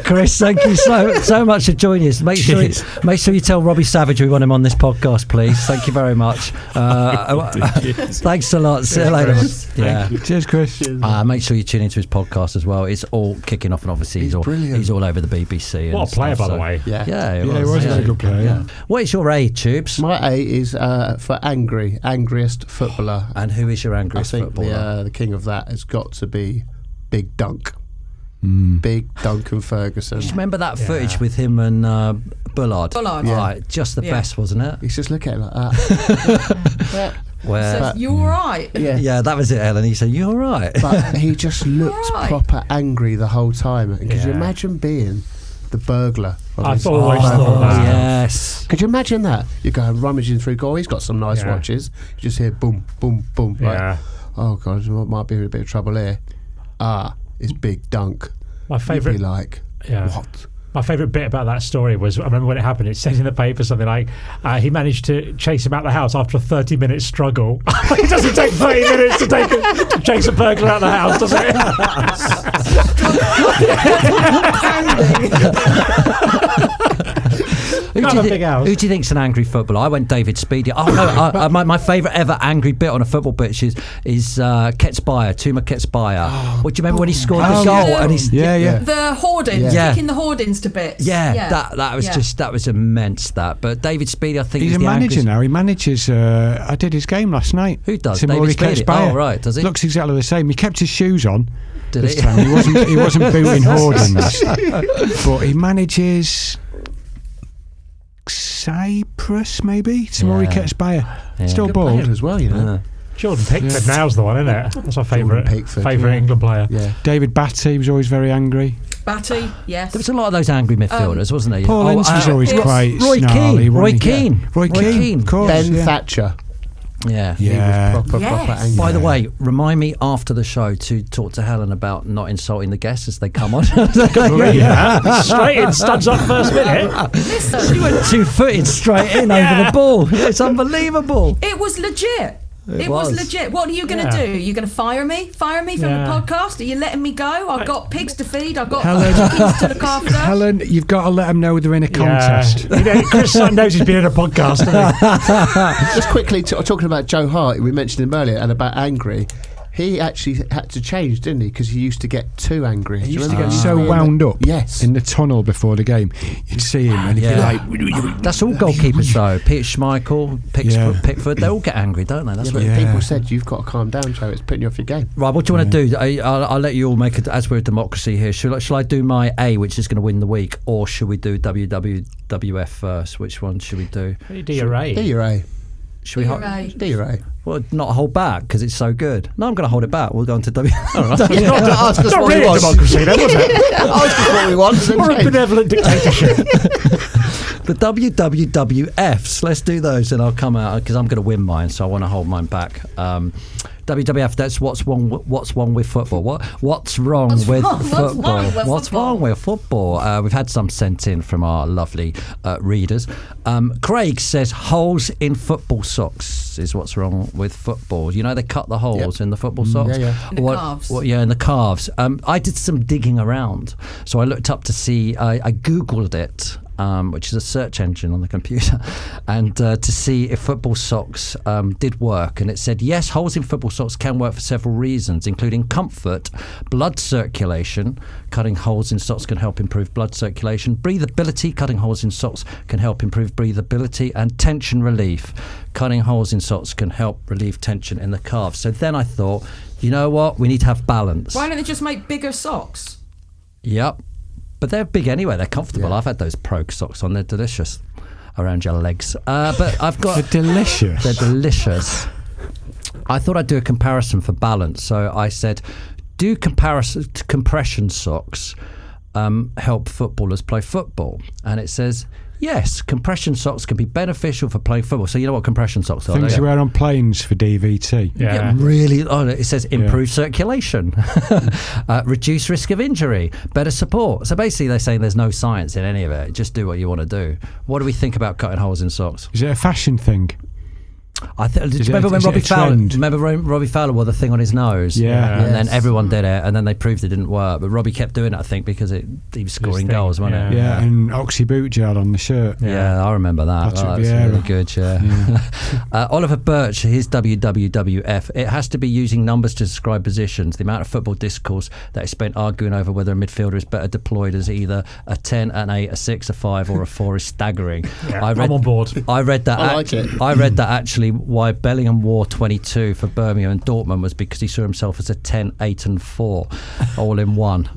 Chris, thank you so much for joining us. Make sure you tell Robbie Savage we want him on this podcast, please. Thank you very much. Thanks a lot. See you later. Yeah. Cheers, Chris. Make sure you tune into his podcast as well. It's all kicking off, and obviously he's all over the BBC. What a player, by the way. Yeah, he was a very good player. Yeah. What is your A, Tubes? My A is for Angriest footballer. And who is your Angriest footballer? I think the king of that has got to be Big Dunk. Big Duncan Ferguson. Just remember that footage with him and Bullard? Bullard. Yeah. Right, just the best, wasn't it? He's just looking at it like that. Says, you all right? Yeah, that was it, Ellen. He said, you all right? But he just looked proper angry the whole time. And could you imagine being the burglar? I've always thought that. Yes. Could you imagine that? You're going rummaging through goal. He's got some nice watches. You just hear boom, boom, boom. Yeah. Like, oh, God, might be in a bit of trouble here. It's Big Dunk. My favourite. You'd be like, what? My favourite bit about that story was, I remember when it happened, it said in the paper something like, he managed to chase him out the house after a 30-minute struggle. It doesn't take 30 minutes to chase a burglar out the house, does it? Who do you think's an angry footballer? I went David Speedy. Oh no! My favourite ever angry bit on a football pitch is Ketsbayer, Tuma Ketsbayer. What do you remember when he scored the goal? And he's the hoardings, kicking the hoardings to bits. That was immense. But David Speedy, I think he's a manager now. He manages. I did his game last night. Who does? David Speedy. Oh right, does he? Looks exactly the same. He kept his shoes on. Did this time. He wasn't booting hoardings, but he manages Cyprus, maybe. Tamori Ketsbayer. Still bald as well, Jordan Pickford now's the one, isn't it? That's my favourite England player. Yeah. David Batty was always very angry. Batty, yes. There was a lot of those angry midfielders, wasn't there? Paul Ince was always quite snarly. Roy Keane, of course. Ben Thatcher. Yeah. He was proper angry. By the way, remind me after the show to talk to Helen about not insulting the guests as they come on. Straight in, studs up first minute. She went 2-footed straight in over the ball. It's unbelievable. It was legit. It was legit. What are you going to do? You're going to fire me? Fire me from the podcast? Are you letting me go? I've got pigs to feed. I've got chickens to look after. Helen, you've got to let them know they're in a contest. Chris knows he's been in a podcast. Just quickly, talking about Joe Hart, we mentioned him earlier, and about angry. He actually had to change, didn't he? Because he used to get too angry. He used to get so wound up in the tunnel before the game. You'd see him and he'd be like... That's all goalkeepers, though. Peter Schmeichel, Pickford, they all get angry, don't they? That's what people said. You've got to calm down, Joe. It's putting you off your game. Right, what do you want to do? I'll let you all make it, as we're a democracy here. Shall I do my A, which is going to win the week, or should we do WWF first? Which one should we do? Do your A. Do your A. Should we do your A? Well, not hold back because it's so good. No, I'm going to hold it back. We'll go on to W. Ask us what we want. Democracy, then, was it? Ask us what we want. Or a benevolent dictatorship. The WWWFs. Let's do those, and I'll come out because I'm going to win mine, so I want to hold mine back. WWF, that's what's wrong with football. What's wrong with football? What's wrong with football? We've had some sent in from our lovely readers. Craig says holes in football socks is what's wrong with football. You know, they cut the holes in the football socks. Yeah. In the calves. In the calves. I did some digging around, so I looked up to see. I googled it. Which is a search engine on the computer, and to see if football socks did work. And it said, yes, holes in football socks can work for several reasons, including comfort, blood circulation. Cutting holes in socks can help improve blood circulation. Breathability. Cutting holes in socks can help improve breathability. And tension relief. Cutting holes in socks can help relieve tension in the calves. So then I thought, you know what? We need to have balance. Why don't they just make bigger socks? Yep. But they're big anyway. They're comfortable. Yeah. I've had those Pro socks on. They're delicious around your legs. But I've got... They're delicious. They're delicious. I thought I'd do a comparison for balance. So I said, do compression socks help footballers play football? And it says... yes, compression socks can be beneficial for playing football. So you know what compression socks are? Things you wear on planes for DVT. Yeah. Really, it says improve circulation, reduce risk of injury, better support. So basically they're saying there's no science in any of it. Just do what you want to do. What do we think about cutting holes in socks? Is it a fashion thing? Remember when Robbie Fowler wore the thing on his nose? Yeah. And then everyone did it, and then they proved it didn't work. But Robbie kept doing it, I think, because he was scoring goals, wasn't it? Yeah, and Oxy boot gel on the shirt. Yeah, I remember that. Patrick That's Vieira. really good, yeah. Oliver Birch, his WWWF, it has to be using numbers to describe positions. The amount of football discourse that is spent arguing over whether a midfielder is better deployed as either a 10, an 8, a 6, a 5 or a 4 is staggering. Yeah, I'm on board. I read that. I like it. I read that actually why Bellingham wore 22 for Birmingham and Dortmund was because he saw himself as a 10, 8 and 4 all in one.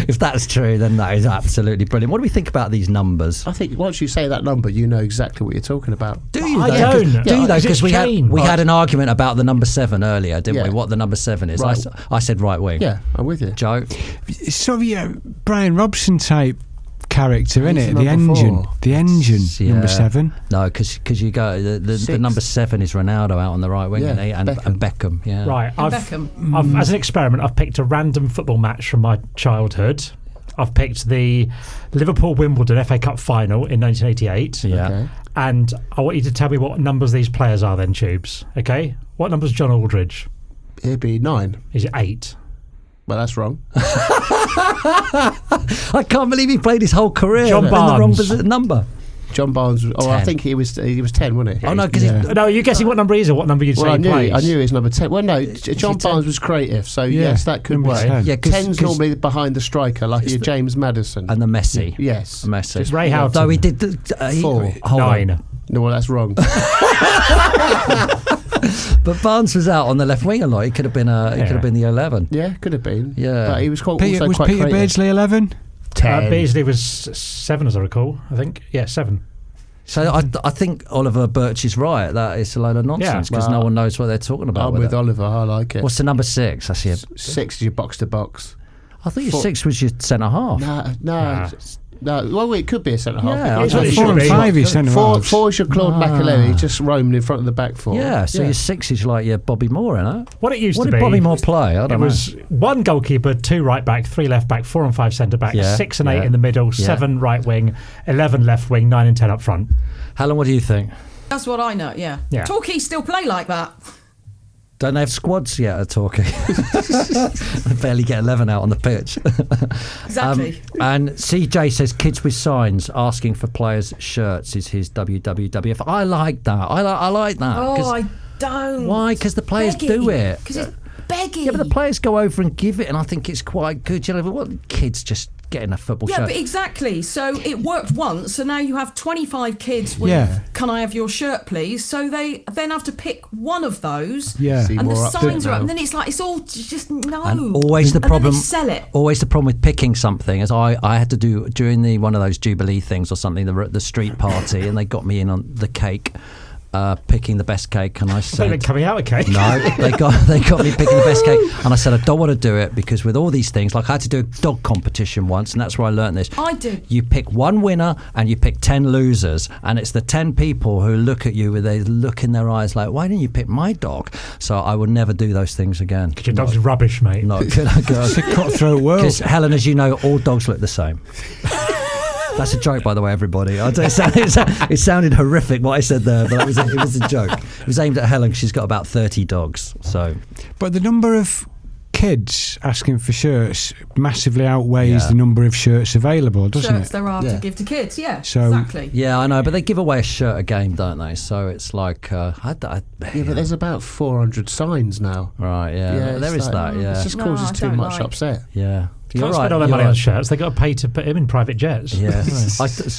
If that's true, then that is absolutely brilliant. What do we think about these numbers? I think once you say that number, you know exactly what you're talking about. Do you? I though? don't. Do you though? Because Because it's we had an argument about the number 7 earlier, didn't we? Yeah. What the number 7 is. Right. I said right wing. Yeah, I'm with you. Joe? It's sort of Brian Robson type character, isn't He's it? the The number engine. 4. The engine, number Yeah. 7. No, because you go the 6. number 7 is Ronaldo out on the right wing, Yeah, isn't he? And Beckham. Yeah. Right. Beckham. I've, as an experiment, I've picked a random football match from my childhood. I've picked the Liverpool-Wimbledon FA Cup final in 1988. Yeah. Okay. And I want you to tell me what numbers these players are then, Tubes. Okay? What number's John Aldridge? It'd be 9. Is it 8? Well, that's wrong. I can't believe he played his whole career John in the wrong Barnes. number. John Barnes. I 10. think he was 10, wasn't he? Oh no, because Yeah. No, you're guessing what number he is or what number you'd say Well, he plays. I knew he was number 10. Well, no, John Barnes was creative, so Yeah, yes, that could number work. 10. yeah, 10's normally behind the striker, like your James Maddison. and the Messi. Yes. Messi. Ray Houghton. Though he did 4. hold on. 9. No, well, that's wrong. But Barnes was out on the left wing a lot. He could have been he could have been the 11. Yeah, could have been. Yeah. But he was quite, Peter, also was quite Peter creative. Beardsley 11? 10. Beasley was 7, as I recall. I think. Yeah, 7. So I think Oliver Birch is right. That is a load of nonsense because no well, one knows what they're talking about. I'm with it. Oliver. I like it. What's the number 6? I see it. 6 is your box to box. I thought your 4. 6 was your centre half. No. Well, it could be a centre half. Yeah, It it's could what be. it 4 should and be. 5 is centre Four halves. is your Claude Makelele, just roaming in front of the back 4. Yeah, so your 6 is like your Bobby Moore, isn't it? What it used What to did be. Bobby Moore play? I don't It know. was 1 goalkeeper, 2 right back, 3 left back, 4 and 5 centre back, Yeah, 6 and 8 yeah, in the middle, yeah. 7 right wing, 11 left wing, 9 and 10 up front. Helen, what do you think? That's what I know, yeah. Yeah. Torquay still play like that. Don't they have squads yet at Torquay? They barely get 11 out on the pitch. Exactly. And CJ says kids with signs asking for players' shirts is his WWWF. I like that. I like that. Oh, I don't. Why? Because the players do it. Because it's begging. Yeah, but the players go over and give it, and I think it's quite good. You know, what kids just getting a football Yeah, shirt? but exactly. So it worked once, so now you have 25 kids with, Yeah. can I have your shirt, please? So they then have to pick one of those, Yeah. See, and the more up to signs it are up, now. and then it's like, it's all just no. And always the And then problem. they sell it. Always the problem with picking something, as I had to do during one of those Jubilee things or something, the street party, and they got me in on the cake. picking the best cake, and I They've been said, coming out of cake. no, they got me picking the best cake, and I said I don't want to do it because with all these things, like I had to do a dog competition once, and that's where I learned this. I did. You pick one winner and you pick 10 losers, and it's the 10 people who look at you with a look in their eyes like, why didn't you pick my dog? So I will never do those things again. Because your dog's rubbish, mate. Not good. It's a cutthroat world. Because Helen, as you know, all dogs look the same. That's a joke, by the way, everybody. It sounded horrific what I said there, but it was a joke. It was aimed at Helen. She's got about 30 dogs. So, But the number of kids asking for shirts massively outweighs the number of shirts available, doesn't Shirts it? there are to give to kids. Yeah, So- exactly. yeah, I know, but they give away a shirt a game, don't they? So it's like, Yeah, but there's about 400 signs now. right, yeah, there is that, yeah. It just No, causes I too don't much like. upset. Yeah. You're Can't right. spend all their you're money on right. shirts. They've got to pay to put him in private jets. Yeah. Do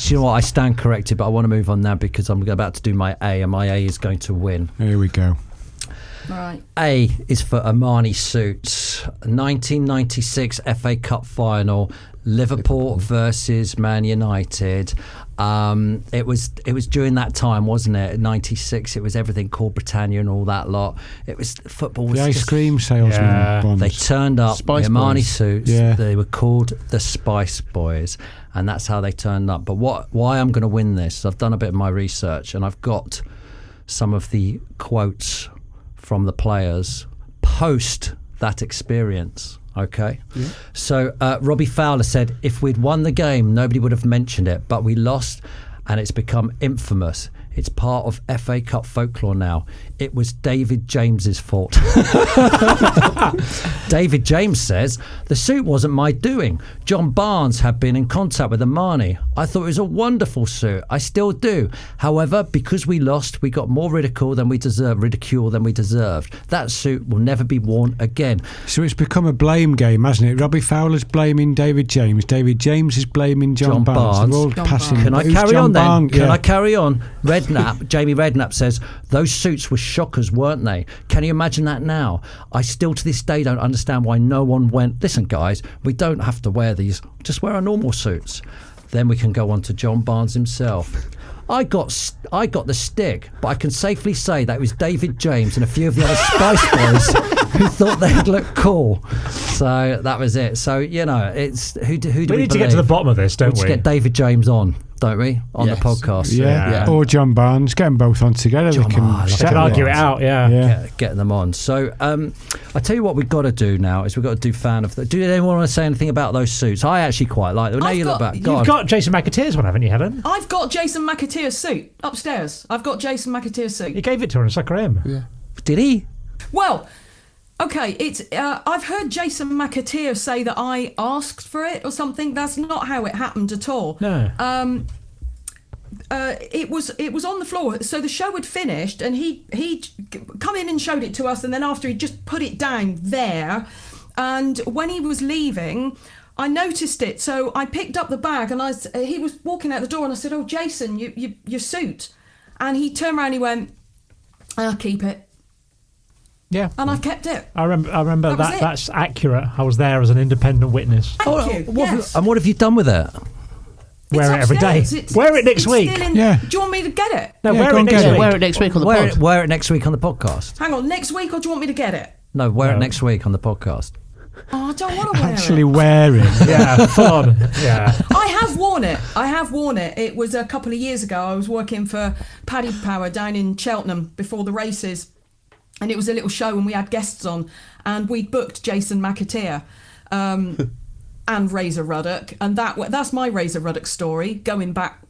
you know what? I stand corrected, but I want to move on now because I'm about to do my A, and my A is going to win. Here we go. Right. A is for Armani suits. 1996 FA Cup final, Liverpool versus Man United. It was during that time, wasn't it? 96. It was everything called Britannia and all that lot. It was football. Was The ice just, cream salesman Yeah. bonds. They turned up Spice the Armani Boys. suits. Yeah. They were called the Spice Boys, and that's how they turned up. But why I'm going to win this? I've done a bit of my research, and I've got some of the quotes from the players post that experience. Okay. Yeah. So Robbie Fowler said, if we'd won the game, nobody would have mentioned it, but we lost and it's become infamous. It's part of FA Cup folklore now. It was David James's fault. David James says, the suit wasn't my doing. John Barnes had been in contact with Armani. I thought it was a wonderful suit. I still do. However, because we lost, we got more ridicule than we deserved. That suit will never be worn again. So it's become a blame game, hasn't it? Robbie Fowler's blaming David James. David James is blaming John Barnes. They're all John passing. Barnes. Can I Who's carry John on then? Barnes? Can Yeah. I carry on? Jamie Redknapp says, those suits were shockers, weren't they? Can you imagine that now? I still to this day don't understand why no one went, listen guys, we don't have to wear these, just wear our normal suits. Then we can go on to John Barnes himself. I got the stick, but I can safely say that it was David James and a few of the other Spice Boys who thought they'd look cool. So that was it. So, you know, it's who do we need to get to the bottom of this, don't Let's we? get David James on, don't we? On Yes. the podcast. Yeah. Or John Barnes. Get them both on together. John They can Barnes. They settle can argue it it. out, yeah. Get them on. So I tell you what we've got to do now is we've got to do fan of the. Do anyone want to say anything about those suits? I actually quite like them. Now I've you look got- back. Go You've on. got Jason McAteer's one, haven't you, Helen? I've got Jason McAteer's suit upstairs. I've got Jason McAteer's suit. You gave it to her and sucker him. Yeah. Did he? Well, okay, it's. I've heard Jason McAteer say that I asked for it or something. That's not how it happened at all. No. It was on the floor. So the show had finished, and he come in and showed it to us, and then after he just put it down there, and when he was leaving, I noticed it. So I picked up the bag, and he was walking out the door, and I said, "Oh, Jason, your suit," and he turned around, and he went, "I'll keep it." Yeah. And I've kept it. I remember That was that. it. That's accurate. I was there as an independent witness. Thank you. And what have you done with it? Wear it It's every day. upstairs. Wear it next it's week. still in- Yeah. Do you want me to get it? No, Yeah, wear go it and next get it. week. Wear it next week on the pod. Wear it next week on the podcast. Hang on, next week, or do you want me to get it? No, wear it No. next week on the podcast. Oh, I don't want to wear Actually it. wear it. Yeah, full on. Yeah. I have worn it. It was a couple of years ago. I was working for Paddy Power down in Cheltenham before the races, and it was a little show, and we had guests on, and we booked Jason McAteer and Razor Ruddock, and that's my Razor Ruddock story going back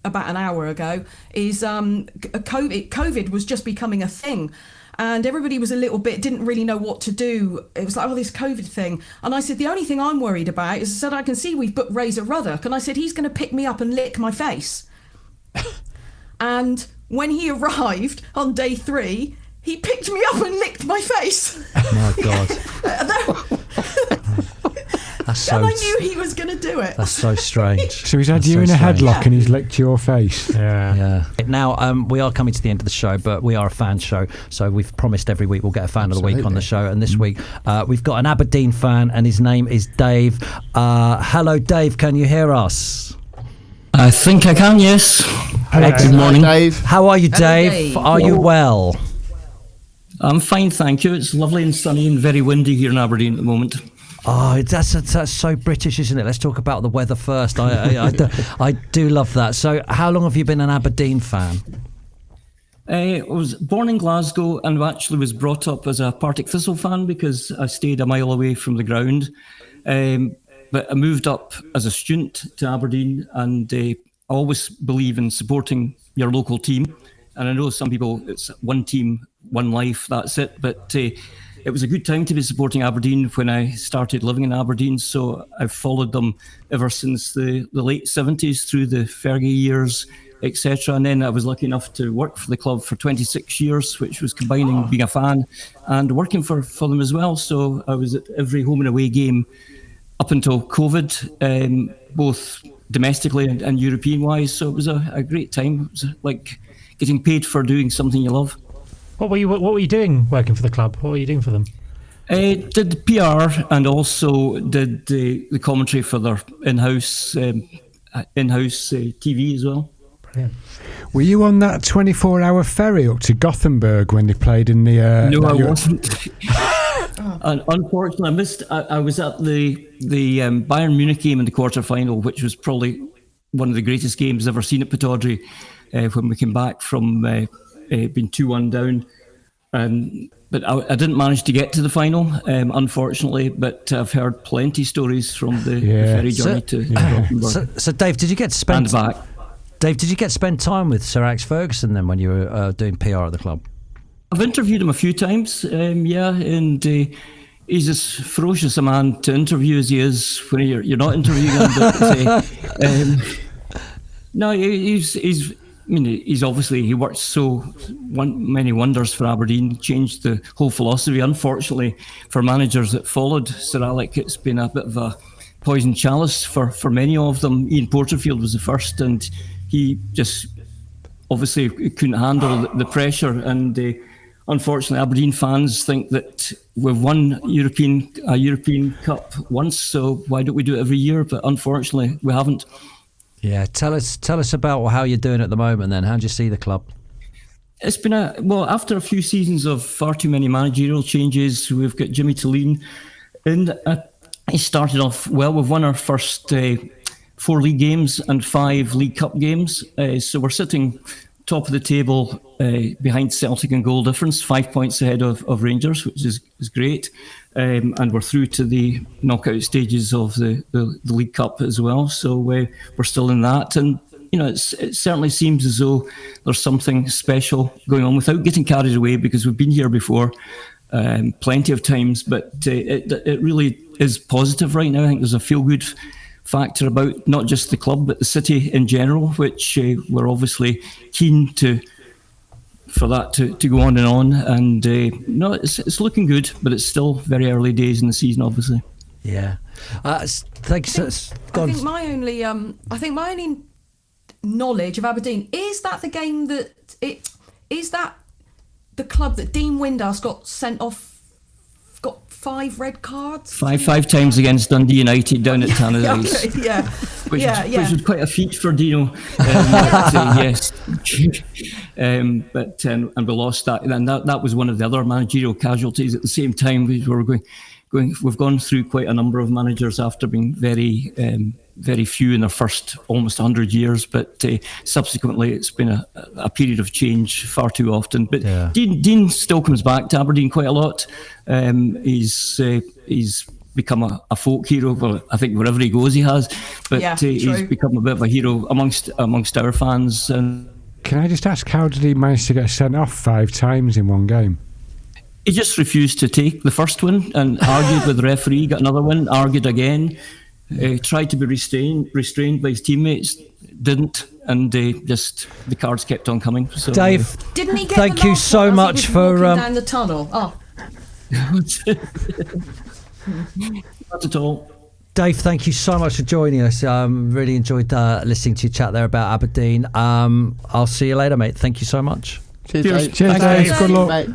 about an hour ago. Is COVID was just becoming a thing. And everybody was a little bit, didn't really know what to do. It was like, oh, this COVID thing. And I said, the only thing I'm worried about is, I said, I can see we've booked Razor Ruddock. And I said, he's going to pick me up and lick my face. And when he arrived on day 3, he picked me up and licked my face. My God. That's so, And I knew he was going to do it. that's so strange. So he's had That's you so in a strange. headlock and he's licked your face. Yeah. Yeah. Now, we are coming to the end of the show, but we are a fan show, so we've promised every week we'll get a fan of the week on the show. And this week, we've got an Aberdeen fan, and his name is Dave. Hello, Dave. Can you hear us? I think I can, yes. Good morning. Dave. How are you, Hello, Dave? Dave. Are you well? I'm fine, thank you. It's lovely and sunny and very windy here in Aberdeen at the moment. Oh, that's so British, isn't it? Let's talk about the weather first. I do love that. So, how long have you been an Aberdeen fan? I was born in Glasgow and actually was brought up as a Partick Thistle fan because I stayed a mile away from the ground. But I moved up as a student to Aberdeen, and I always believe in supporting your local team. And I know some people, it's one team, one life, that's it. But it was a good time to be supporting Aberdeen when I started living in Aberdeen. So I've followed them ever since the late 70s through the Fergie years, etc. And then I was lucky enough to work for the club for 26 years, which was combining being a fan and working for them as well. So I was at every home and away game up until COVID, both domestically and European-wise. So it was a great time. It was like getting paid for doing something you love. What were you doing working for the club? What were you doing for them? Did PR and also did the commentary for their in-house TV as well. Brilliant. Were you on that 24-hour ferry up to Gothenburg when they played in the? No, I wasn't. And unfortunately, I missed. I was at the Bayern Munich game in the quarter-final, which was probably one of the greatest games ever seen at Pittodrie, when we came back from being 2-1 down. But I didn't manage to get to the final, unfortunately. But I've heard plenty stories from the ferry journey to Gothenburg. So, Dave, did you get to spend And back. Dave, did you get to spend time with Sir Alex Ferguson then when you were doing PR at the club? I've interviewed him a few times, and he's as ferocious a man to interview as he is when you're not interviewing him. But, no, he's obviously, he worked many wonders for Aberdeen, changed the whole philosophy. Unfortunately, for managers that followed Sir Alex, it's been a bit of a poison chalice for many of them. Ian Porterfield was the first, and he just obviously couldn't handle the pressure. And unfortunately, Aberdeen fans think that we've won a European Cup once, so why don't we do it every year? But unfortunately, we haven't. Yeah, tell us about how you're doing at the moment. Then, how do you see the club? It's been after a few seasons of far too many managerial changes. We've got Jimmy Tillene, and he started off well. We've won our first 4 league games and 5 League Cup games, so we're sitting top of the table behind Celtic in goal difference, 5 points ahead of Rangers, which is great. And we're through to the knockout stages of the League Cup as well. So we're still in that. And, it certainly seems as though there's something special going on without getting carried away, because we've been here before plenty of times. But it really is positive right now. I think there's a feel-good factor about not just the club but the city in general, which we're obviously keen for that to go on and on. And no, it's looking good, but it's still very early days in the season, obviously. Yeah. Thanks. I think my only knowledge of Aberdeen is that the game is that the club that Dean Windus got sent off. Got 5 red cards. Five times against Dundee United down at Tannadice. Which was quite a feat for Dino. Yes. And we lost that. And that was one of the other managerial casualties. At the same time, we've gone through quite a number of managers after being very, very few in their first almost 100 years. But subsequently, it's been a period of change far too often. But yeah. Dean still comes back to Aberdeen quite a lot. He's become a folk hero. Well, I think wherever he goes, he has. But he's become a bit of a hero amongst our fans. And can I just ask, how did he manage to get sent off 5 times in one game? He just refused to take the first one and argued with the referee, got another one, argued again, tried to be restrained by his teammates, didn't, and just the cards kept on coming. So, Dave, didn't he get thank you so much for down the tunnel. Oh. Not at all. Dave, thank you so much for joining us. Really enjoyed listening to you chat there about Aberdeen. I'll see you later, mate. Thank you so much. Cheers, Dave. Good luck.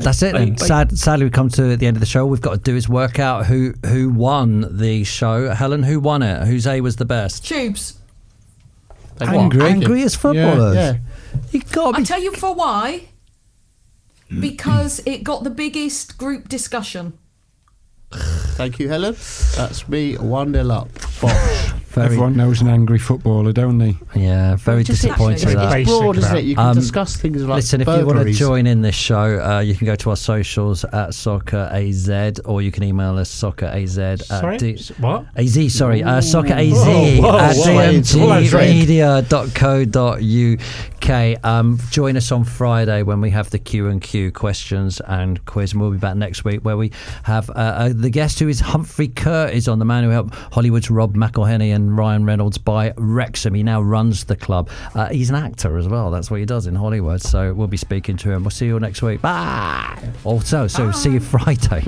That's it. Then. Sadly, we come to the end of the show. We've got to do is work out who won the show. Helen, who won it? Whose A was the best? Tubes. Angriest footballers. Yeah. You got to I be. tell you for why. Because it got the biggest group discussion. Thank you, Helen. That's me 1-0 up. Bosh. Everyone knows an angry footballer, don't they? Yeah, very Just disappointed. It's with that. Basic broad, isn't about- it? You can discuss things like Listen, if you want to burglaries. join in this show, you can go to our socials at SoccerAZ, or you can email us socceraz Sorry? at What? AZ, sorry, socceraz Whoa, at whoa. dmgmedia.co.uk. Join us on Friday when we have the Q&Q questions and quiz, and we'll be back next week where we have the guest who is Humphrey Curtis on, the man who helped Hollywood's Rob McElhenney and Ryan Reynolds buy Wrexham. He now runs the club. He's an actor as well. That's what he does in Hollywood. So we'll be speaking to him. We'll see you all next week. Bye. Also, so see you Friday.